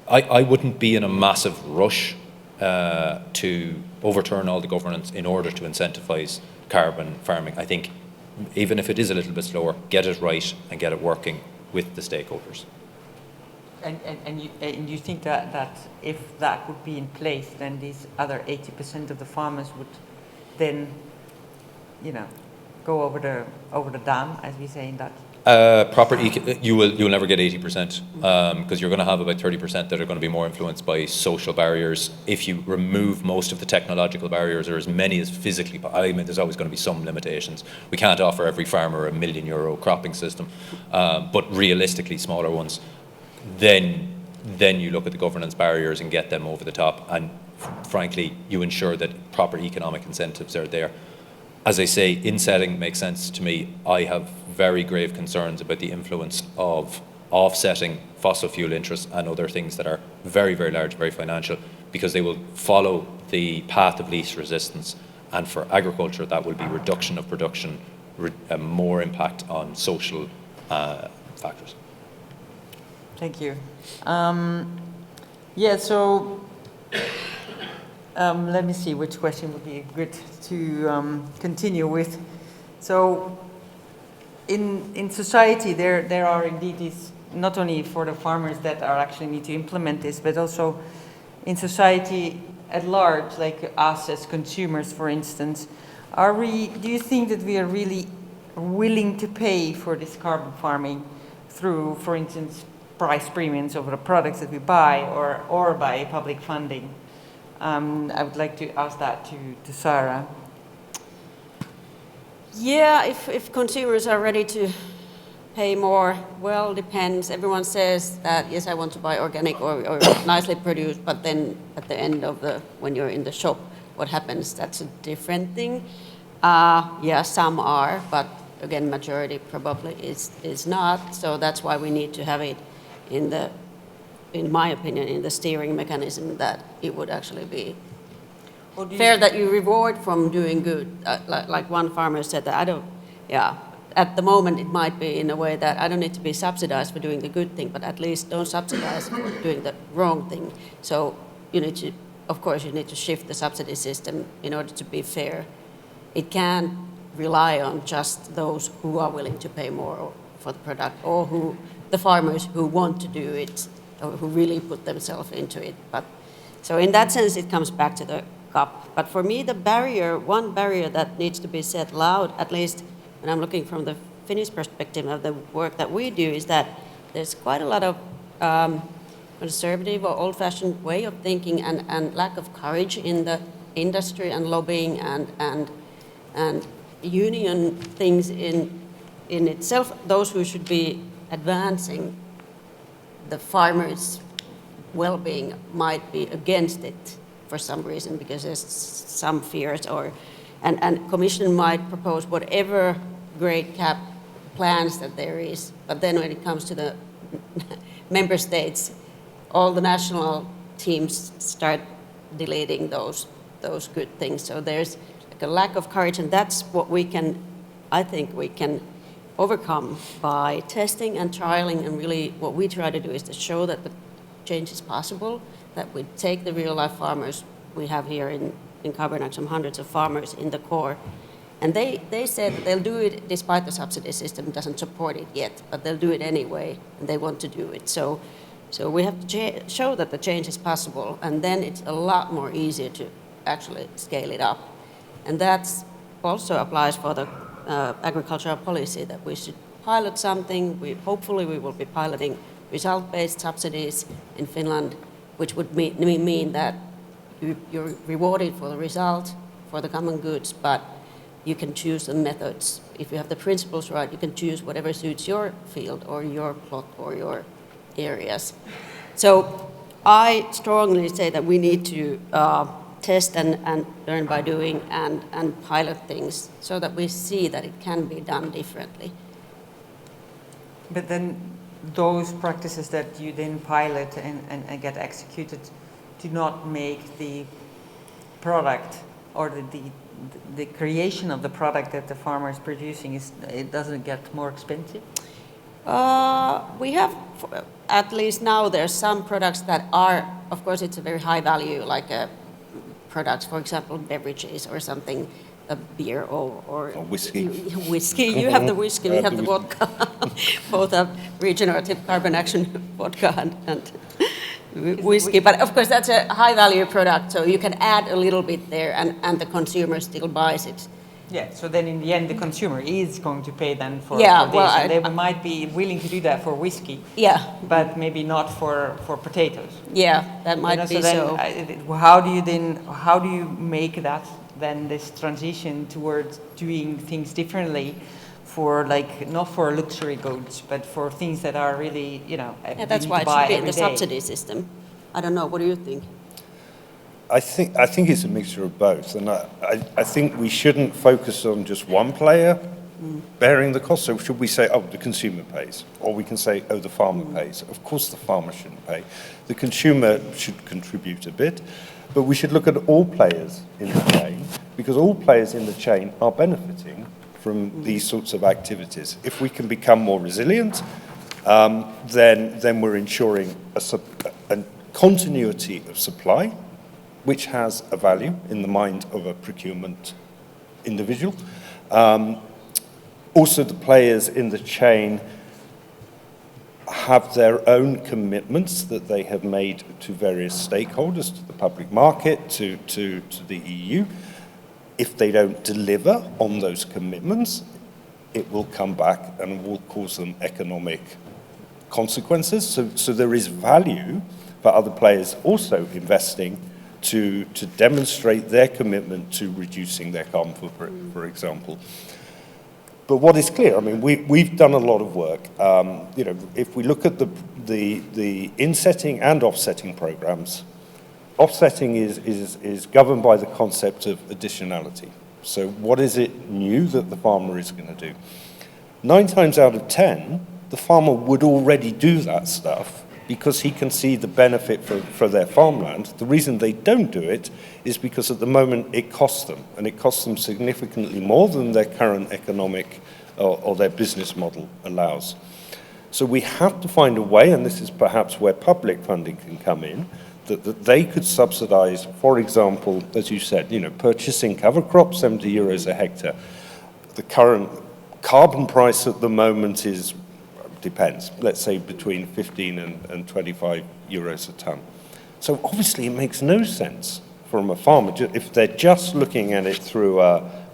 I wouldn't be in a massive rush to overturn all the governance in order to incentivise carbon farming. I think even if it is a little bit slower, get it right and get it working with the stakeholders. And you think that if that would be in place, then these other 80% of the farmers would then, go over the dam, as we say in Dutch? You'll never get 80% because you're going to have about 30% that are going to be more influenced by social barriers. If you remove most of the technological barriers, or as many as physically, there's always going to be some limitations. We can't offer every farmer €1 million cropping system, but realistically smaller ones. Then you look at the governance barriers and get them over the top, and frankly, you ensure that proper economic incentives are there. As I say, insetting makes sense to me. I have very grave concerns about the influence of offsetting fossil fuel interests and other things that are very, very large, very financial, because they will follow the path of least resistance. And for agriculture, that will be reduction of production, more impact on social factors. Thank you. Yeah, so let me see which question would be good to continue with. So in society, there are indeed these, not only for the farmers that are actually need to implement this, but also in society at large, like us as consumers, for instance. Do you think that we are really willing to pay for this carbon farming through, for instance, price premiums over the products that we buy or by public funding? I would like to ask that to Saara. Yeah, if consumers are ready to pay more, well, depends. Everyone says that, yes, I want to buy organic or nicely produced, but then at the end of when you're in the shop, what happens? That's a different thing. Yeah, some are, but again, majority probably is not. So that's why we need to have it in my opinion, in the steering mechanism, that it would actually be fair that you reward from doing good. Like one farmer said that at the moment it might be in a way that I don't need to be subsidized for doing the good thing, but at least don't subsidize for doing the wrong thing. So you need to shift the subsidy system in order to be fair. It can't rely on just those who are willing to pay more for the product, or the farmers who want to do it, or who really put themselves into it. But so in that sense, it comes back to the cup. But for me, one barrier that needs to be said loud, at least when I'm looking from the Finnish perspective of the work that we do, is that there's quite a lot of conservative or old-fashioned way of thinking and lack of courage in the industry and lobbying and union things in itself. Those who should be advancing the farmers' well-being might be against it for some reason, because there's some fears, and Commission might propose whatever great cap plans that there is, but then when it comes to the member states, all the national teams start deleting those good things. So there's like a lack of courage, and that's what I think we can overcome by testing and trialing, and really what we try to do is to show that the change is possible, that we take the real life farmers we have here in Kankaanrinta, some hundreds of farmers in the core, and they said that they'll do it despite the subsidy system doesn't support it yet, but they'll do it anyway, and they want to do it. So we have to show that the change is possible, and then it's a lot more easier to actually scale it up. And that also applies for the agricultural policy, that we should pilot something. Hopefully we will be piloting result-based subsidies in Finland, which would mean that you're rewarded for the result, for the common goods, but you can choose the methods. If you have the principles right, you can choose whatever suits your field or your plot or your areas. So I strongly say that we need to test and learn by doing and pilot things so that we see that it can be done differently. But then those practices that you then pilot and get executed do not make the product or the creation of the product that the farmer is producing, it doesn't get more expensive? We have, at least now, there's some products that are, of course, it's a very high value, like products, for example, beverages or something, a beer or whiskey. Whiskey. You have the whiskey, we have the vodka. Both have regenerative carbon action vodka and whiskey. But of course, that's a high value product, so you can add a little bit there, and the consumer still buys it. Yeah, so then in the end, the consumer is going to pay then for this. And they might be willing to do that for whiskey. Yeah. But maybe not for potatoes. Yeah, that might be so. How do you make that then, this transition towards doing things differently for, like, not for luxury goods, but for things that are really, Yeah, that's why it should be in the subsidy system. I don't know, what do you think? I think it's a mixture of both, and I think we shouldn't focus on just one player bearing the cost. So should we say, oh, the consumer pays, or we can say, oh, the farmer pays? Of course, the farmer shouldn't pay. The consumer should contribute a bit, but we should look at all players in the chain, because all players in the chain are benefiting from these sorts of activities. If we can become more resilient, then we're ensuring continuity of supply, which has a value in the mind of a procurement individual. Also, the players in the chain have their own commitments that they have made to various stakeholders, to the public market, to the EU. If they don't deliver on those commitments, it will come back and will cause them economic consequences. So there is value for other players also investing to demonstrate their commitment to reducing their carbon footprint, for example. But what is clear, I mean, we've done a lot of work. You know, if we look at the insetting and offsetting programs, offsetting is governed by the concept of additionality. So what is it new that the farmer is going to do? 9 times out of 10, the farmer would already do that stuff because he can see the benefit for their farmland. The reason they don't do it is because at the moment it costs them, and it costs them significantly more than their current economic or their business model allows. So we have to find a way, and this is perhaps where public funding can come in, that they could subsidize, for example, as you said, you know, purchasing cover crops, 70 euros a hectare. The current carbon price at the moment is, depends, let's say between 15 and 25 euros a ton. So obviously it makes no sense from a farmer, if they're just looking at it through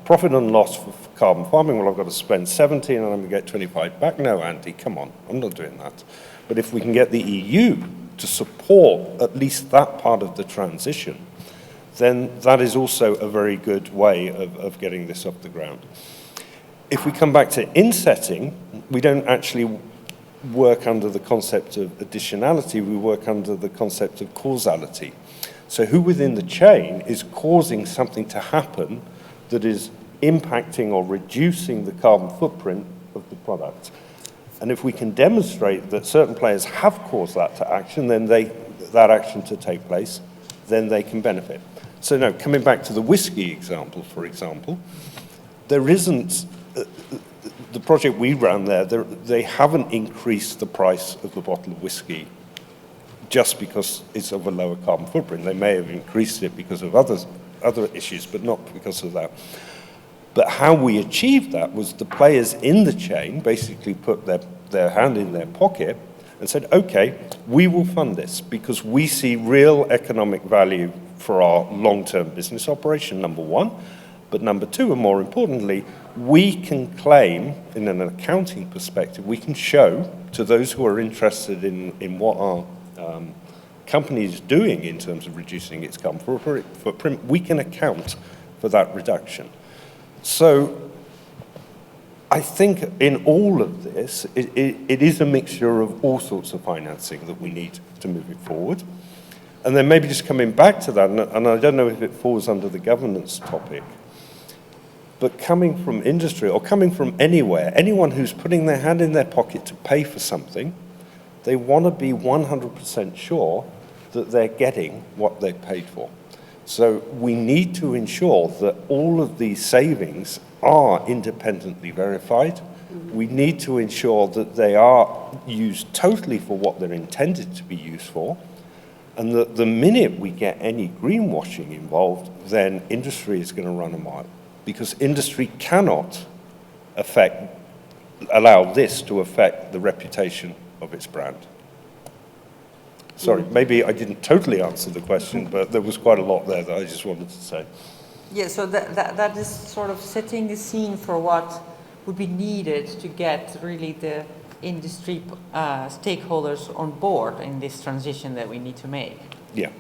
profit and loss for carbon farming, well, I've got to spend 70 and I'm going to get 25 back. No, Andy, come on, I'm not doing that. But if we can get the EU to support at least that part of the transition, then that is also a very good way of getting this off the ground. If we come back to insetting, we don't actually work under the concept of additionality, we work under the concept of causality. So who within the chain is causing something to happen that is impacting or reducing the carbon footprint of the product? And if we can demonstrate that certain players have caused that to action, then that action to take place, then they can benefit. So now, coming back to the whiskey example, for example, there isn't, the project we ran there, they haven't increased the price of the bottle of whiskey just because it's of a lower carbon footprint. They may have increased it because of other issues, but not because of that. But how we achieved that was the players in the chain basically put their hand in their pocket and said, okay, we will fund this because we see real economic value for our long-term business operation, number one. But number two, and more importantly, we can claim, in an accounting perspective, we can show to those who are interested in what our company is doing in terms of reducing its carbon footprint, we can account for that reduction. So I think in all of this, it is a mixture of all sorts of financing that we need to move it forward. And then maybe just coming back to that, and I don't know if it falls under the governance topic, but coming from industry or coming from anywhere, anyone who's putting their hand in their pocket to pay for something, they want to be 100% sure that they're getting what they paid for. So we need to ensure that all of these savings are independently verified. We need to ensure that they are used totally for what they're intended to be used for, and that the minute we get any greenwashing involved, then industry is going to run a mile, because industry cannot allow this to affect the reputation of its brand. Sorry, maybe I didn't totally answer the question, but there was quite a lot there that I just wanted to say. Yeah, so that is sort of setting the scene for what would be needed to get really the industry stakeholders on board in this transition that we need to make. Yeah.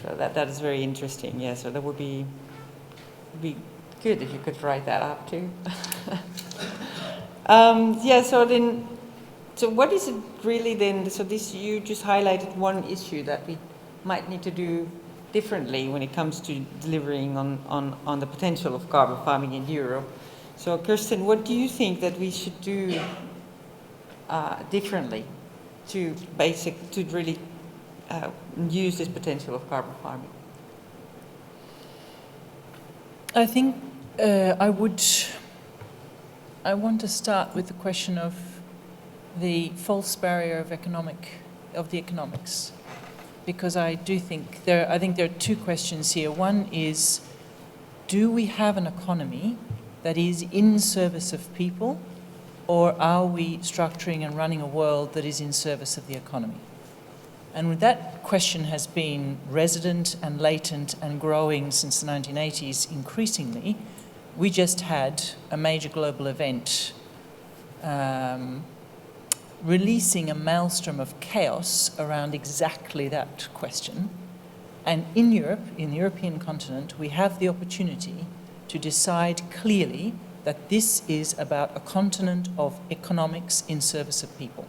So that is very interesting. Yeah, so that would be good if you could write that up too. Yeah, so what is it really then? So this, you just highlighted one issue that we might need to do differently when it comes to delivering on the potential of carbon farming in Europe. So Kirsten, what do you think that we should do differently to really use this potential of carbon farming? I think I want to start with the question of the false barrier of the economics. because I do think there are two questions here. One is, do we have an economy that is in service of people, or are we structuring and running a world that is in service of the economy? And that question has been resident and latent and growing since the 1980s increasingly. We just had a major global event releasing a maelstrom of chaos around exactly that question. And in Europe, in the European continent, we have the opportunity to decide clearly that this is about a continent of economics in service of people,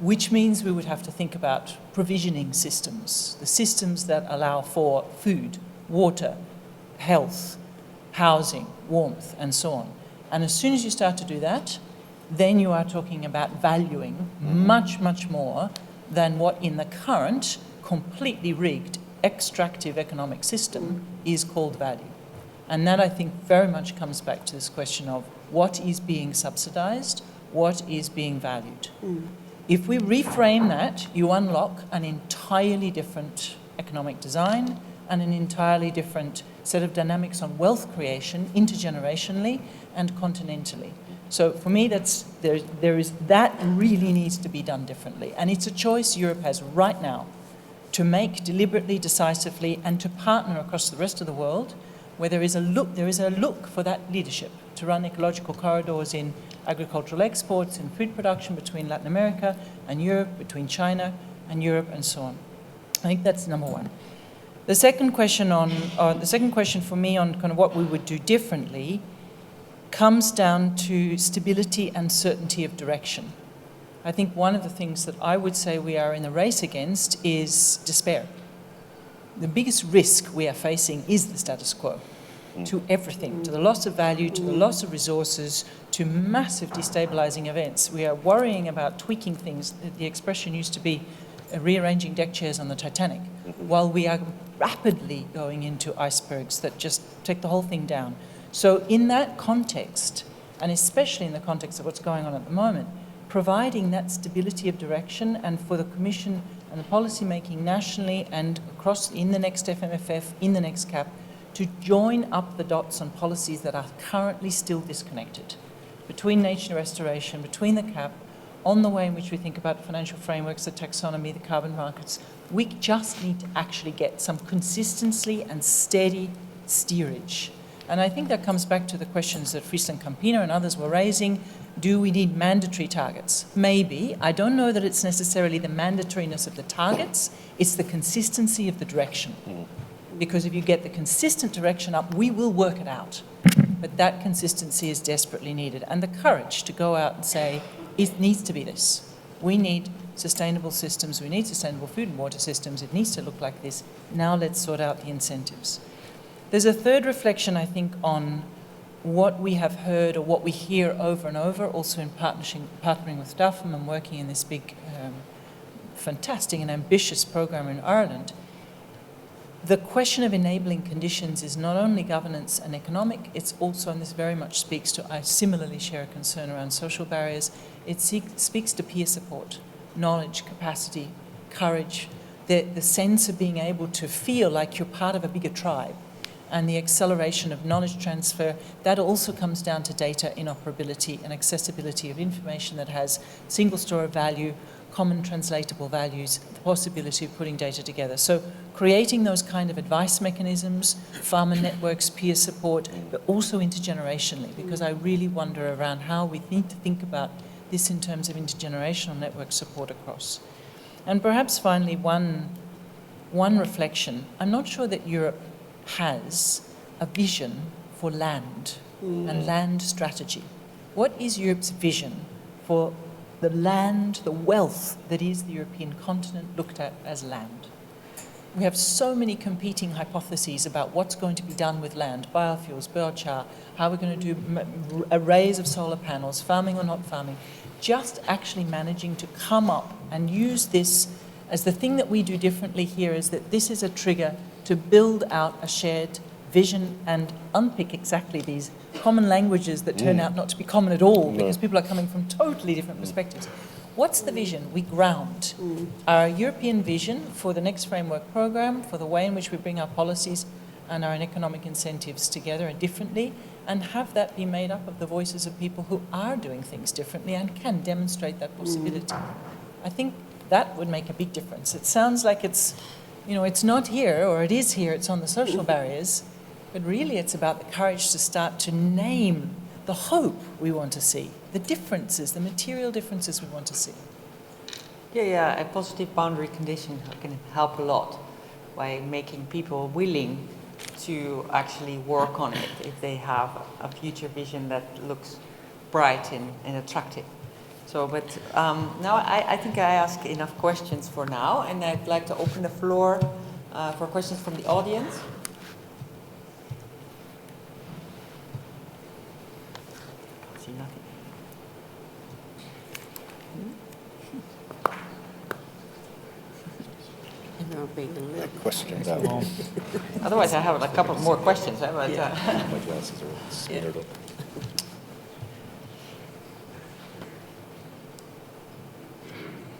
which means we would have to think about provisioning systems, the systems that allow for food, water, health, housing, warmth, and so on. And as soon as you start to do that, then you are talking about valuing much, much more than what in the current completely rigged extractive economic system is called value. And that, I think, very much comes back to this question of what is being subsidized, what is being valued. If we reframe that, you unlock an entirely different economic design and an entirely different set of dynamics on wealth creation intergenerationally and continentally. So for me, that really needs to be done differently. And it's a choice Europe has right now to make deliberately, decisively, and to partner across the rest of the world, where there is a look for that leadership to run ecological corridors in agricultural exports, in food production between Latin America and Europe, between China and Europe, and so on. I think that's number one. The second question for me on kind of what we would do differently comes down to stability and certainty of direction. I think one of the things that I would say we are in the race against is despair. The biggest risk we are facing is the status quo to everything, to the loss of value, to the loss of resources, to massive destabilizing events. We are worrying about tweaking things. The expression used to be rearranging deck chairs on the Titanic, while we are rapidly going into icebergs that just take the whole thing down. So in that context, and especially in the context of what's going on at the moment, providing that stability of direction, and for the Commission and the policy making nationally and across in the next FMFF, in the next CAP, to join up the dots on policies that are currently still disconnected between nature restoration, between the CAP, on the way in which we think about financial frameworks, the taxonomy, the carbon markets. We just need to actually get some consistency and steady steerage. And I think that comes back to the questions that Friesland Campina and others were raising. Do we need mandatory targets? Maybe. I don't know that it's necessarily the mandatoriness of the targets, it's the consistency of the direction. Because if you get the consistent direction up, we will work it out. But that consistency is desperately needed. And the courage to go out and say, it needs to be this. We need sustainable systems, we need sustainable food and water systems, it needs to look like this. Now let's sort out the incentives. There's a third reflection, I think, on what we have heard or what we hear over and over, also in partnering with DAFM and working in this big, fantastic and ambitious program in Ireland. The question of enabling conditions is not only governance and economic, it's also, and this very much speaks to, I similarly share a concern around social barriers, it speaks to peer support, knowledge, capacity, courage, the sense of being able to feel like you're part of a bigger tribe, and the acceleration of knowledge transfer. That also comes down to data interoperability and accessibility of information that has single store of value, common translatable values, the possibility of putting data together. So creating those kind of advice mechanisms, farmer networks, peer support, but also intergenerationally, because I really wonder around how we need to think about this in terms of intergenerational network support across. And perhaps finally, one reflection. I'm not sure that Europe has a vision for land and land strategy. What is Europe's vision for the land, the wealth that is the European continent looked at as land? We have so many competing hypotheses about what's going to be done with land, biofuels, biochar, how we're going to do arrays of solar panels, farming or not farming, just actually managing to come up and use this as the thing that we do differently here is that this is a trigger to build out a shared vision and unpick exactly these common languages that turn out not to be common at all because people are coming from totally different perspectives. What's the vision? We ground our European vision for the next framework program, for the way in which we bring our policies and our economic incentives together and differently, and have that be made up of the voices of people who are doing things differently and can demonstrate that possibility. I think that would make a big difference. It sounds like it's, you know, it's not here, or it is here, it's on the social barriers, but really it's about the courage to start to name the hope we want to see, the differences, the material differences we want to see. Yeah, a positive boundary condition can help a lot by making people willing to actually work on it if they have a future vision that looks bright and attractive. So, but now I think I asked enough questions for now, and I'd like to open the floor for questions from the audience. I see nothing. Questions out. Otherwise, I have a couple more questions. But, My glasses are smeared up.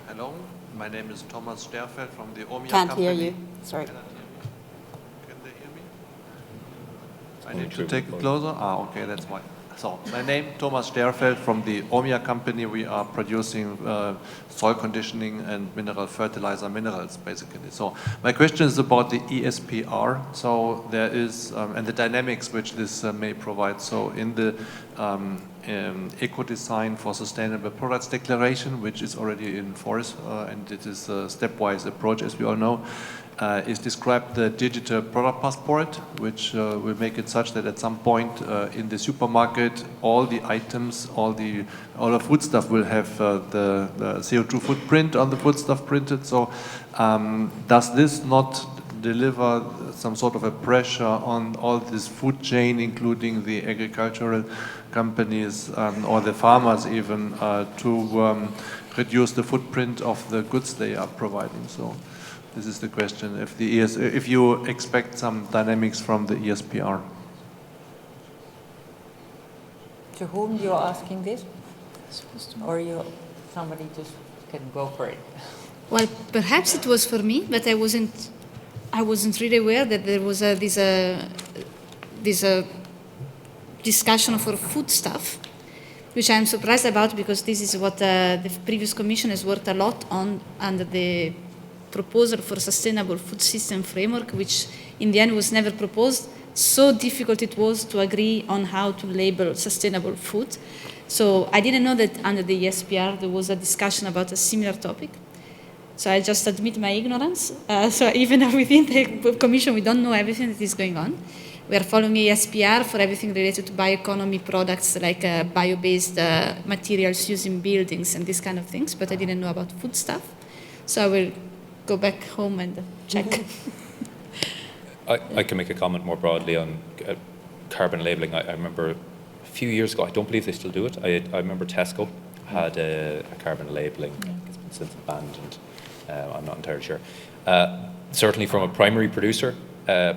Hello, my name is Thomas Sterfeld from the OMIA Can't company. hear you. Sorry. Can they hear me? I need to take it closer. Okay, that's why. So, my name Thomas Sterfeld from the OMIA company. We are producing soil conditioning and mineral fertilizer minerals, basically. So, my question is about the ESPR. So, there is, and the dynamics which this may provide. So, in the eco-design for sustainable products declaration, which is already in force, and it is a stepwise approach, as we all know, is described the digital product passport, which will make it such that at some point in the supermarket, all the items, all the foodstuff will have the CO2 footprint on the foodstuff printed. So does this not deliver some sort of a pressure on all this food chain, including the agricultural companies or the farmers even, to reduce the footprint of the goods they are providing? So this is the question, if you expect some dynamics from the ESPR. To whom you're asking this? Or somebody just can go for it? Well, perhaps it was for me, but I wasn't really aware that there was this discussion for food stuff, which I'm surprised about, because this is what the previous commission has worked a lot on under the proposal for sustainable food system framework, which in the end was never proposed. So difficult it was to agree on how to label sustainable food. So I didn't know that under the ESPR there was a discussion about a similar topic. So I just admit my ignorance. So even within the commission, we don't know everything that is going on. We are following ESPR for everything related to bioeconomy products, like bio-based materials used in buildings and these kind of things, but I didn't know about food stuff. So I will go back home and check. I can make a comment more broadly on carbon labelling. I remember a few years ago, I don't believe they still do it. I remember Tesco had a carbon labelling. It's been since abandoned. I'm not entirely sure. Certainly from a primary producer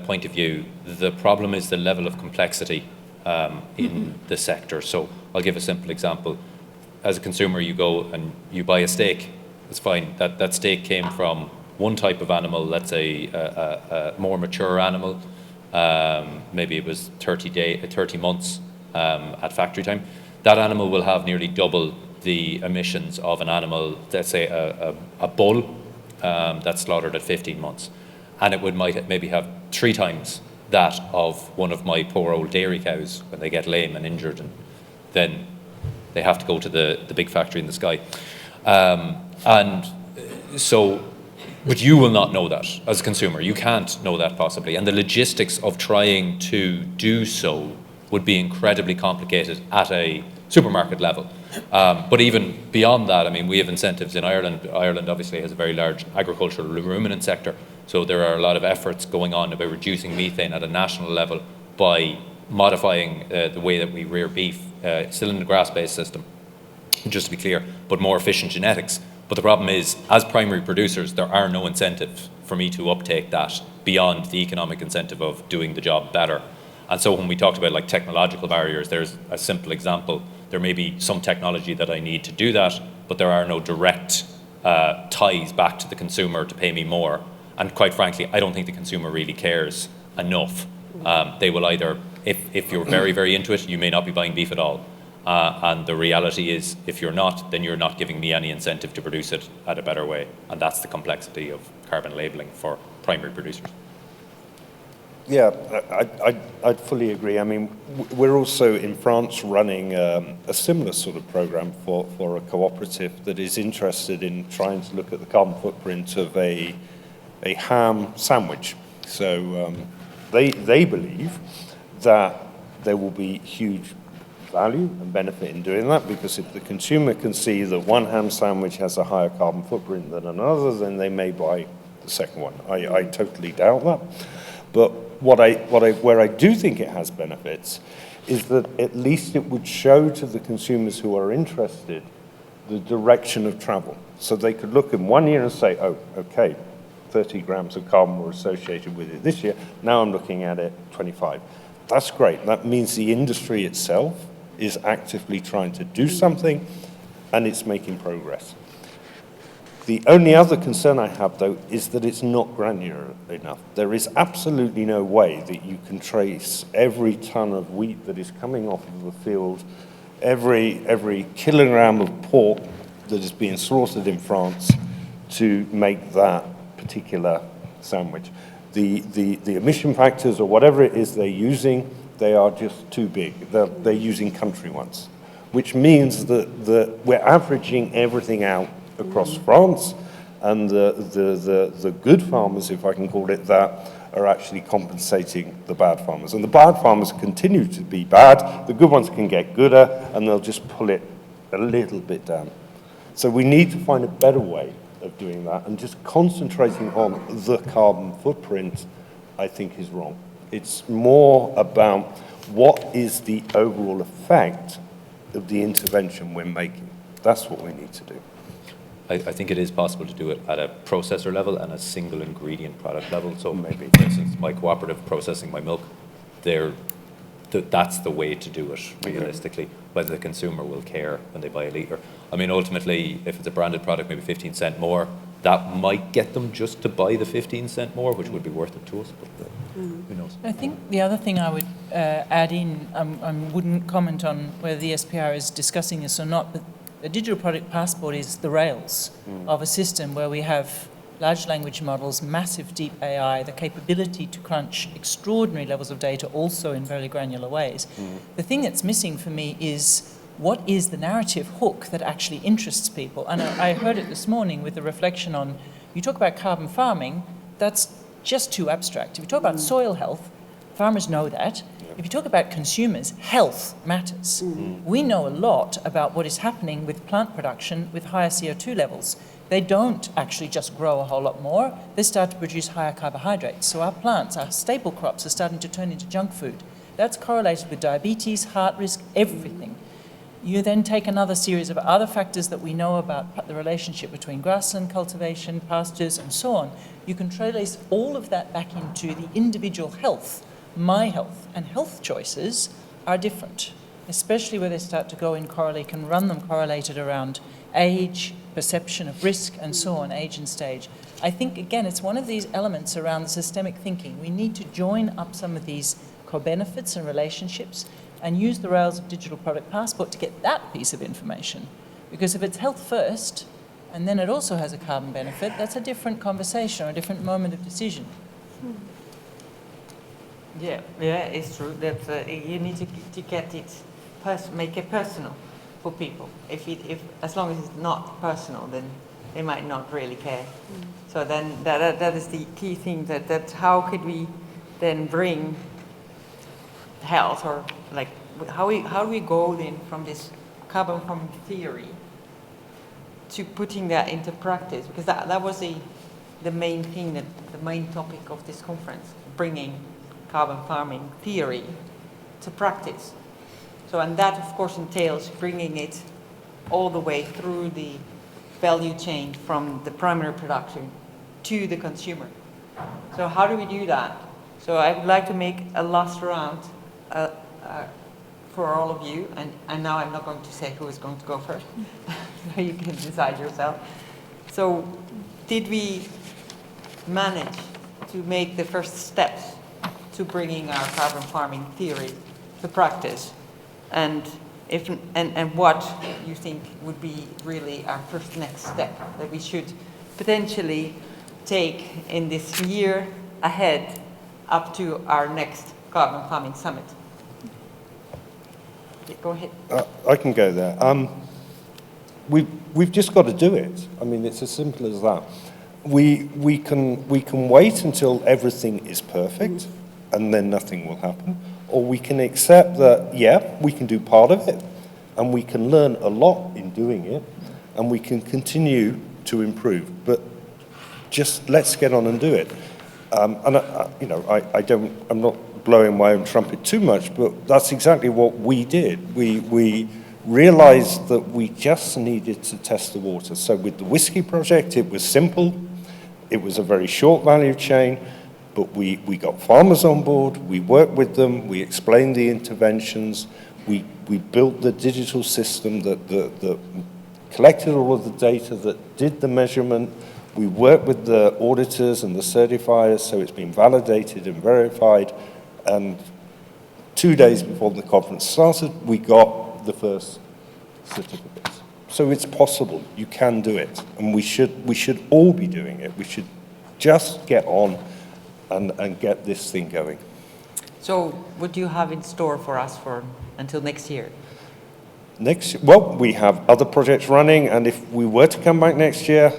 point of view, the problem is the level of complexity in the sector. So I'll give a simple example. As a consumer, you go and you buy a steak. It's fine. That steak came from one type of animal, let's say a more mature animal. Maybe it was 30 months at factory time. That animal will have nearly double the emissions of an animal, let's say a bull that's slaughtered at 15 months. And it might maybe have 3 times that of one of my poor old dairy cows when they get lame and injured, and then they have to go to the big factory in the sky. And so, but you will not know that as a consumer. You can't know that possibly. And the logistics of trying to do so would be incredibly complicated at a supermarket level. But even beyond that, I mean, we have incentives in Ireland. Ireland obviously has a very large agricultural ruminant sector. So there are a lot of efforts going on about reducing methane at a national level by modifying the way that we rear beef, still in the grass-based system, just to be clear, but more efficient genetics. But the problem is, as primary producers, there are no incentives for me to uptake that beyond the economic incentive of doing the job better. And so when we talked about like technological barriers, there's a simple example. There may be some technology that I need to do that, but there are no direct ties back to the consumer to pay me more. And quite frankly, I don't think the consumer really cares enough. They will either, if you're very, very into it, you may not be buying beef at all. And the reality is, if you're not, then you're not giving me any incentive to produce it at a better way. And that's the complexity of carbon labelling for primary producers. Yeah, I'd fully agree. I mean, we're also in France running a similar sort of program for a cooperative that is interested in trying to look at the carbon footprint of a ham sandwich. So they believe that there will be huge value and benefit in doing that, because if the consumer can see that one ham sandwich has a higher carbon footprint than another, then they may buy the second one. I totally doubt that. But where I do think it has benefits is that at least it would show to the consumers who are interested the direction of travel. So they could look in 1 year and say, oh, okay, 30 grams of carbon were associated with it this year. Now I'm looking at it 25. That's great. That means the industry itself is actively trying to do something, and it's making progress. The only other concern I have, though, is that it's not granular enough. There is absolutely no way that you can trace every ton of wheat that is coming off of the field, every kilogram of pork that is being slaughtered in France to make that particular sandwich. The emission factors or whatever it is they're using, they are just too big. They're using country ones, which means that we're averaging everything out across France, and the good farmers, if I can call it that, are actually compensating the bad farmers. And the bad farmers continue to be bad, the good ones can get gooder, and they'll just pull it a little bit down. So we need to find a better way of doing that, and just concentrating on the carbon footprint, I think, is wrong. It's more about what is the overall effect of the intervention we're making. That's what we need to do. I think it is possible to do it at a processor level and a single ingredient product level. So maybe, for instance, my cooperative processing my milk, that's the way to do it realistically. Whether the consumer will care when they buy a litre. I mean, ultimately, if it's a branded product, maybe 15 cent more, that might get them just to buy the 15 cent more, which would be worth it to us, but who knows. I think the other thing I would add in, I wouldn't comment on whether the SPR is discussing this or not, but a digital product passport is the rails of a system where we have large language models, massive deep AI, the capability to crunch extraordinary levels of data also in very granular ways. The thing that's missing for me is what is the narrative hook that actually interests people? And I heard it this morning with the reflection on, you talk about carbon farming, that's just too abstract. If you talk about soil health, farmers know that. If you talk about consumers, health matters. We know a lot about what is happening with plant production with higher CO2 levels. They don't actually just grow a whole lot more, they start to produce higher carbohydrates. So our plants, our staple crops, are starting to turn into junk food. That's correlated with diabetes, heart risk, everything. You then take another series of other factors that we know about the relationship between grassland cultivation, pastures, and so on. You can trace all of that back into the individual health. My health and health choices are different, especially where they start to go in correlate, can run them correlated around age, perception of risk, and so on, age and stage. I think, again, it's one of these elements around the systemic thinking. We need to join up some of these co-benefits and relationships and use the rails of digital product passport to get that piece of information. Because if it's health first, and then it also has a carbon benefit, that's a different conversation or a different moment of decision. Yeah, it's true that you need to get it, make it personal for people. If as long as it's not personal, then they might not really care. So then that is the key thing. That how could we then bring health, or like how do we go then from this carbon farming theory to putting that into practice? Because that was the main thing, the main topic of this conference, bringing carbon farming theory to practice. So, and that of course entails bringing it all the way through the value chain from the primary production to the consumer. So how do we do that? So I would like to make a last round for all of you, and now I'm not going to say who is going to go first. You can decide yourself. So, did we manage to make the first steps to bringing our carbon farming theory to practice? And what you think would be really our first next step that we should potentially take in this year ahead up to our next carbon farming summit? Go ahead. I can go there. We've just got to do it. I mean, it's as simple as that. We can wait until everything is perfect, and then nothing will happen, or we can accept that, yeah, we can do part of it, and we can learn a lot in doing it, and we can continue to improve. But just let's get on and do it. I'm not blowing my own trumpet too much, but that's exactly what we did. We realized that we just needed to test the water. So with the whiskey project, it was simple. It was a very short value chain, but we got farmers on board, we worked with them, we explained the interventions, we built the digital system that collected all of the data, that did the measurement. We worked with the auditors and the certifiers, so it's been validated and verified. And 2 days before the conference started, we got the first certificates. So it's possible. You can do it. And we should all be doing it. We should just get on and get this thing going. So what do you have in store for us until next year? Well, we have other projects running, and if we were to come back next year,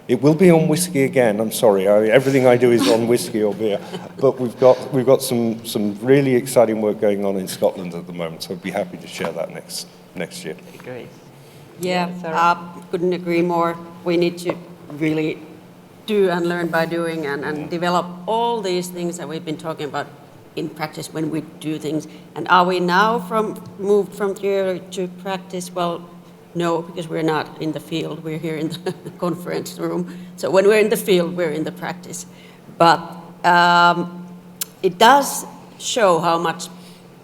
it will be on whiskey again. I'm sorry, everything I do is on whiskey or beer. But we've got some really exciting work going on in Scotland at the moment, so I'd be happy to share that next year. Great. Yeah, couldn't agree more. We need to really do and learn by doing, and develop all these things that we've been talking about in practice when we do things. And are we now moved from theory to practice? Well, no, because we're not in the field. We're here in the conference room. So when we're in the field, we're in the practice. But it does show how much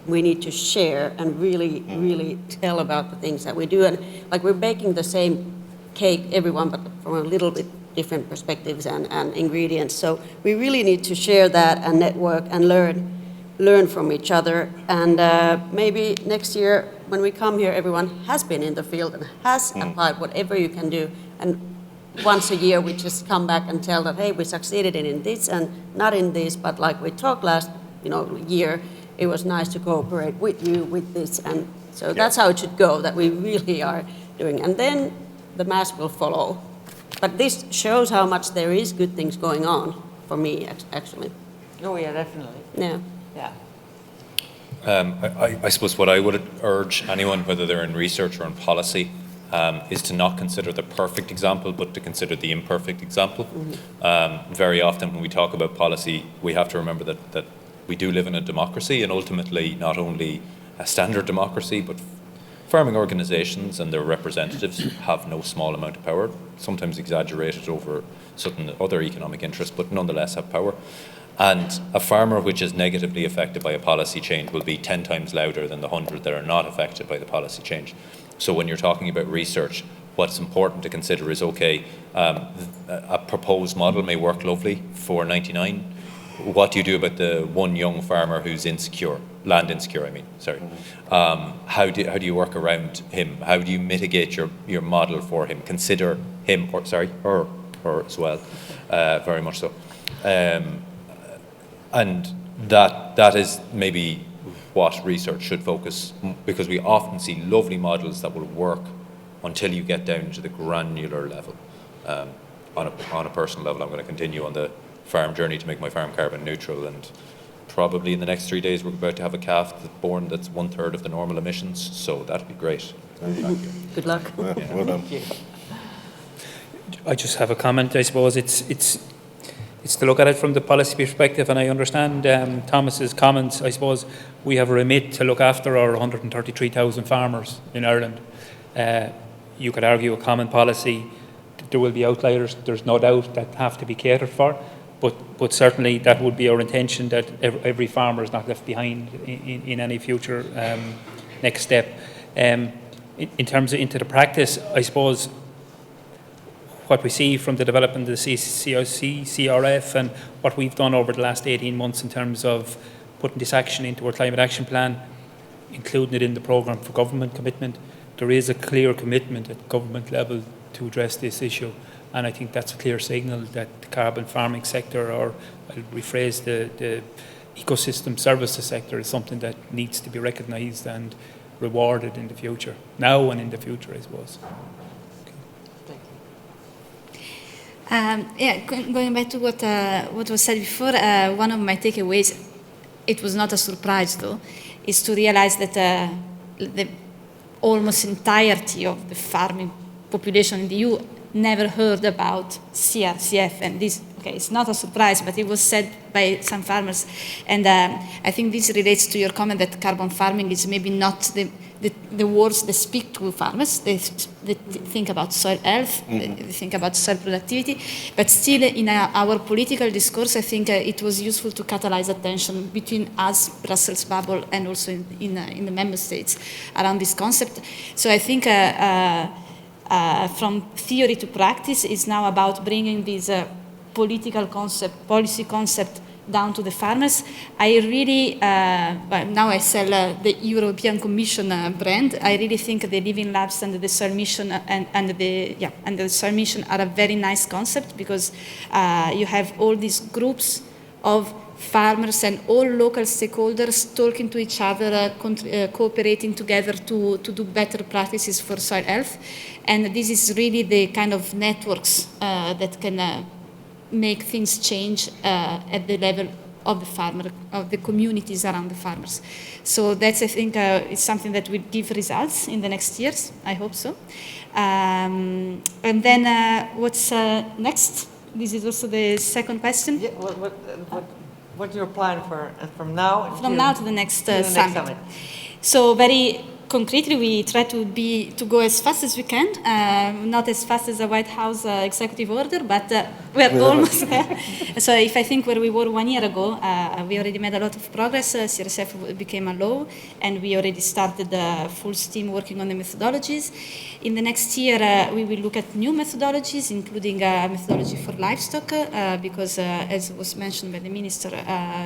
we need to share and really tell about the things that we do. And like, we're baking the same cake, everyone, but from a little bit different perspectives and ingredients. So we really need to share that and network and learn from each other. And maybe next year when we come here, everyone has been in the field and has applied whatever you can do. And once a year we just come back and tell that, hey, we succeeded in this and not in this, but like we talked last year, it was nice to cooperate with you with this. And so that's how it should go, that we really are doing. And then the mass will follow. But this shows how much there is good things going on for me, actually. Oh yeah, definitely. Yeah. Yeah. I suppose what I would urge anyone, whether they're in research or in policy, is to not consider the perfect example, but to consider the imperfect example. Very often when we talk about policy, we have to remember that we do live in a democracy, and ultimately not only a standard democracy, but farming organisations and their representatives have no small amount of power, sometimes exaggerated over certain other economic interests, but nonetheless have power. And a farmer which is negatively affected by a policy change will be 10 times louder than the 100 that are not affected by the policy change. So when you're talking about research, what's important to consider is, okay, a proposed model may work lovely for 99. What do you do about the one young farmer who's insecure, land insecure, I mean, sorry. How do you work around him? How do you mitigate your model for him? Consider him, or sorry, her as well, very much so. And that is maybe what research should focus, because we often see lovely models that will work until you get down to the granular level. On a personal level, I'm going to continue on the farm journey to make my farm carbon neutral, and probably in the next 3 days we're about to have a calf that's born that's 1/3 of the normal emissions, so that'd be great. Thank you. Good luck. Yeah, well done. I just have a comment. I suppose it's to look at it from the policy perspective, and I understand Thomas's comments. I suppose we have a remit to look after our 133,000 farmers in Ireland. You could argue a common policy. There will be outliers, there's no doubt, that have to be catered for. But certainly that would be our intention, that every farmer is not left behind in any future next step. In terms of into the practice, I suppose what we see from the development of the CRF and what we've done over the last 18 months in terms of putting this action into our climate action plan, including it in the programme for government commitment, there is a clear commitment at government level to address this issue. And I think that's a clear signal that the carbon farming sector, or I'll rephrase the ecosystem services sector, is something that needs to be recognised and rewarded in the future, now and in the future, I suppose. Going back to what was said before, one of my takeaways, it was not a surprise though, is to realize that the almost entirety of the farming population in the EU never heard about CRCF, and this, okay, it's not a surprise, but it was said by some farmers, and I think this relates to your comment that carbon farming is maybe not the words that speak to farmers. They think about soil health, they think about soil productivity, but still in our political discourse, I think it was useful to catalyze attention between us, Brussels bubble, and also in the member states around this concept. So I think from theory to practice is now about bringing this political concept, policy concept down to the farmers. I really, now I sell the European Commission brand. I really think the Living Labs and the Soil Mission and the Soil Mission are a very nice concept, because you have all these groups of farmers and all local stakeholders talking to each other, cooperating together to do better practices for soil health. And this is really the kind of networks that can make things change at the level of the farmer, of the communities around the farmers. So that's, I think, is something that will give results in the next years. I hope so. And then what's next? This is also the second question. Yeah, what's your plan for from now? From now to the next summit. So very concretely, we try to go as fast as we can, not as fast as the White House executive order, but we're almost there. So if I think where we were 1 year ago, we already made a lot of progress. CRSF became a law, and we already started full steam working on the methodologies. In the next year, we will look at new methodologies, including methodology for livestock, because as was mentioned by the minister,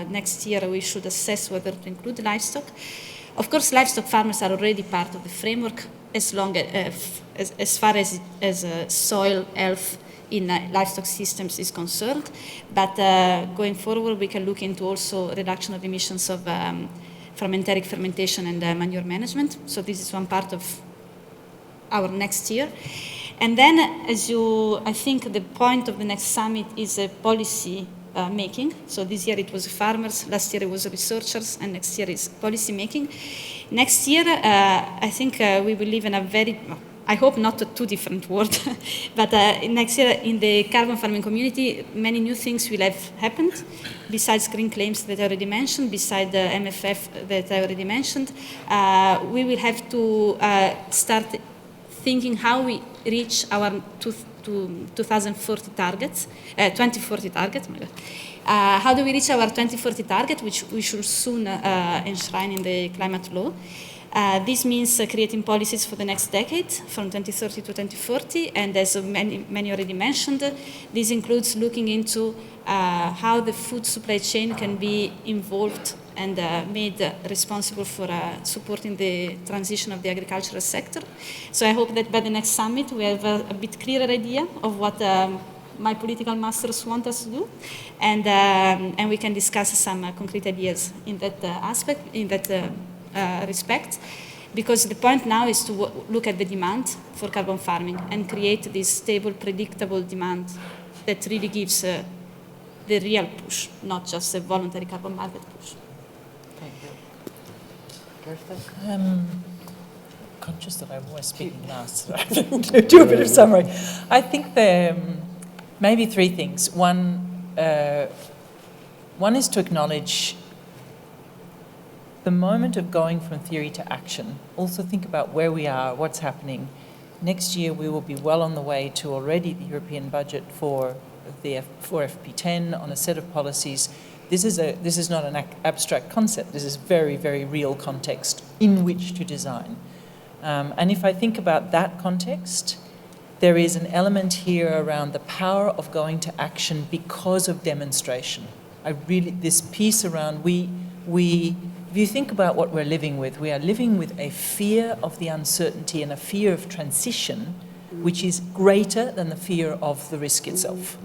next year we should assess whether to include livestock. Of course, livestock farmers are already part of the framework as far as soil health in livestock systems is concerned. But going forward, we can look into also reduction of emissions of fermenteric fermentation and manure management. So this is one part of our next year. And then, I think the point of the next summit is a policy making. So this year it was farmers, last year it was researchers, and next year is policy making. Next year, I think we will live in a very, I hope not a two different world, but next year in the carbon farming community, many new things will have happened, besides green claims that I already mentioned, besides the MFF that I already mentioned. We will have to start thinking how we reach our 2040 targets, 2040 targets, my God. How do we reach our 2040 target, which we should soon enshrine in the climate law? This means creating policies for the next decade, from 2030 to 2040, and as many already mentioned, this includes looking into how the food supply chain can be involved and made responsible for supporting the transition of the agricultural sector. So I hope that by the next summit we have a bit clearer idea of what my political masters want us to do, and we can discuss some concrete ideas in that aspect, in that respect, because the point now is to look at the demand for carbon farming and create this stable, predictable demand that really gives the real push, not just a voluntary carbon market push. Thank you. Kirsten? Conscious that I'm always speaking last, so I have to do a bit of summary. I think there maybe three things. One is to acknowledge the moment of going from theory to action. Also think about where we are, what's happening. Next year we will be well on the way to already the European budget for for FP10, on a set of policies. This is not an abstract concept. This is very, very real context in which to design. And if I think about that context, there is an element here around the power of going to action because of demonstration. This piece around if you think about what we're living with, we are living with a fear of the uncertainty and a fear of transition, which is greater than the fear of the risk itself.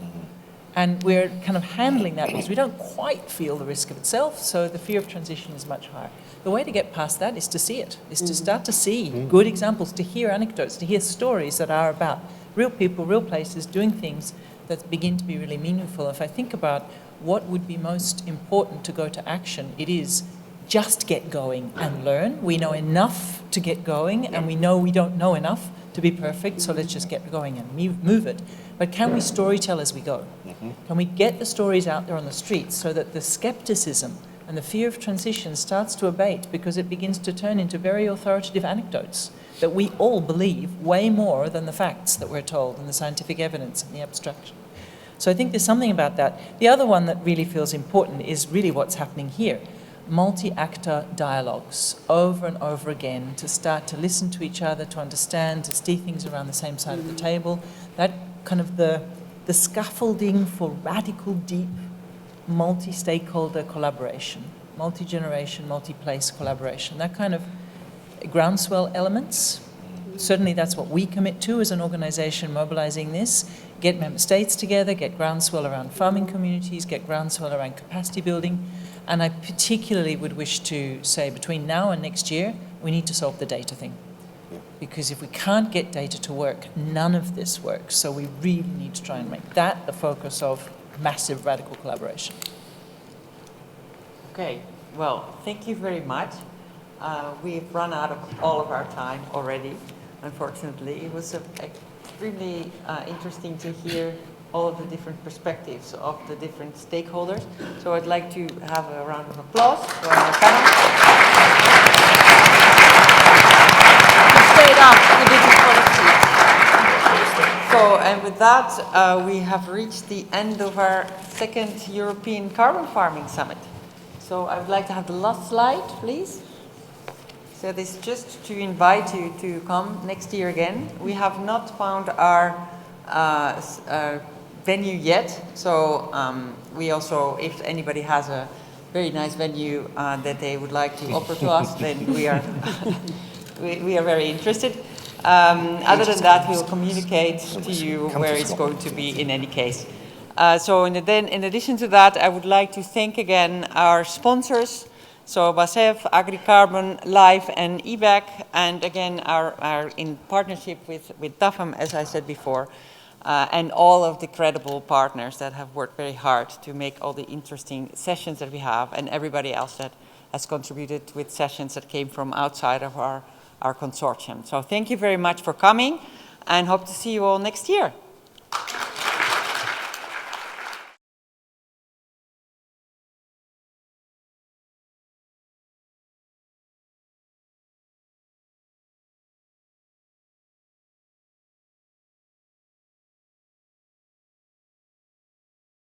And we're kind of handling that because we don't quite feel the risk of itself, so the fear of transition is much higher. The way to get past that is to see it, is to start to see good examples, to hear anecdotes, to hear stories that are about real people, real places, doing things that begin to be really meaningful. If I think about what would be most important to go to action, it is just get going and learn. We know enough to get going, and we know we don't know enough to be perfect, so let's just get going and move it. But can we storytell as we go? Can we get the stories out there on the streets so that the skepticism and the fear of transition starts to abate, because it begins to turn into very authoritative anecdotes that we all believe way more than the facts that we're told and the scientific evidence and the abstraction. So I think there's something about that. The other one that really feels important is really what's happening here. Multi-actor dialogues over and over again, to start to listen to each other, to understand, to see things around the same side of the table. That kind of the scaffolding for radical, deep, multi-stakeholder collaboration, multi-generation, multi-place collaboration, that kind of groundswell elements. Certainly that's what we commit to as an organisation mobilising this. Get member states together, get groundswell around farming communities, get groundswell around capacity building. And I particularly would wish to say between now and next year, we need to solve the data thing. Because if we can't get data to work, none of this works. So we really need to try and make that the focus of massive radical collaboration. Okay, well, thank you very much. We've run out of all of our time already, unfortunately. It was extremely interesting to hear all of the different perspectives of the different stakeholders. So I'd like to have a round of applause for our panel. Stayed up, you didn't fall asleep. So, and with that, we have reached the end of our second European Carbon Farming Summit. So I would like to have the last slide, please. So this is just to invite you to come next year again. We have not found our venue yet, so we also, if anybody has a very nice venue that they would like to offer to us, then we are we are very interested. Other than that, we will communicate to you where it's going to be in any case. So in addition to that, I would like to thank again our sponsors, so BASF, AgriCarbon, Life, and BSAG, and again our in partnership with DAFM, as I said before, and all of the credible partners that have worked very hard to make all the interesting sessions that we have, and everybody else that has contributed with sessions that came from outside of our consortium. So thank you very much for coming, and hope to see you all next year.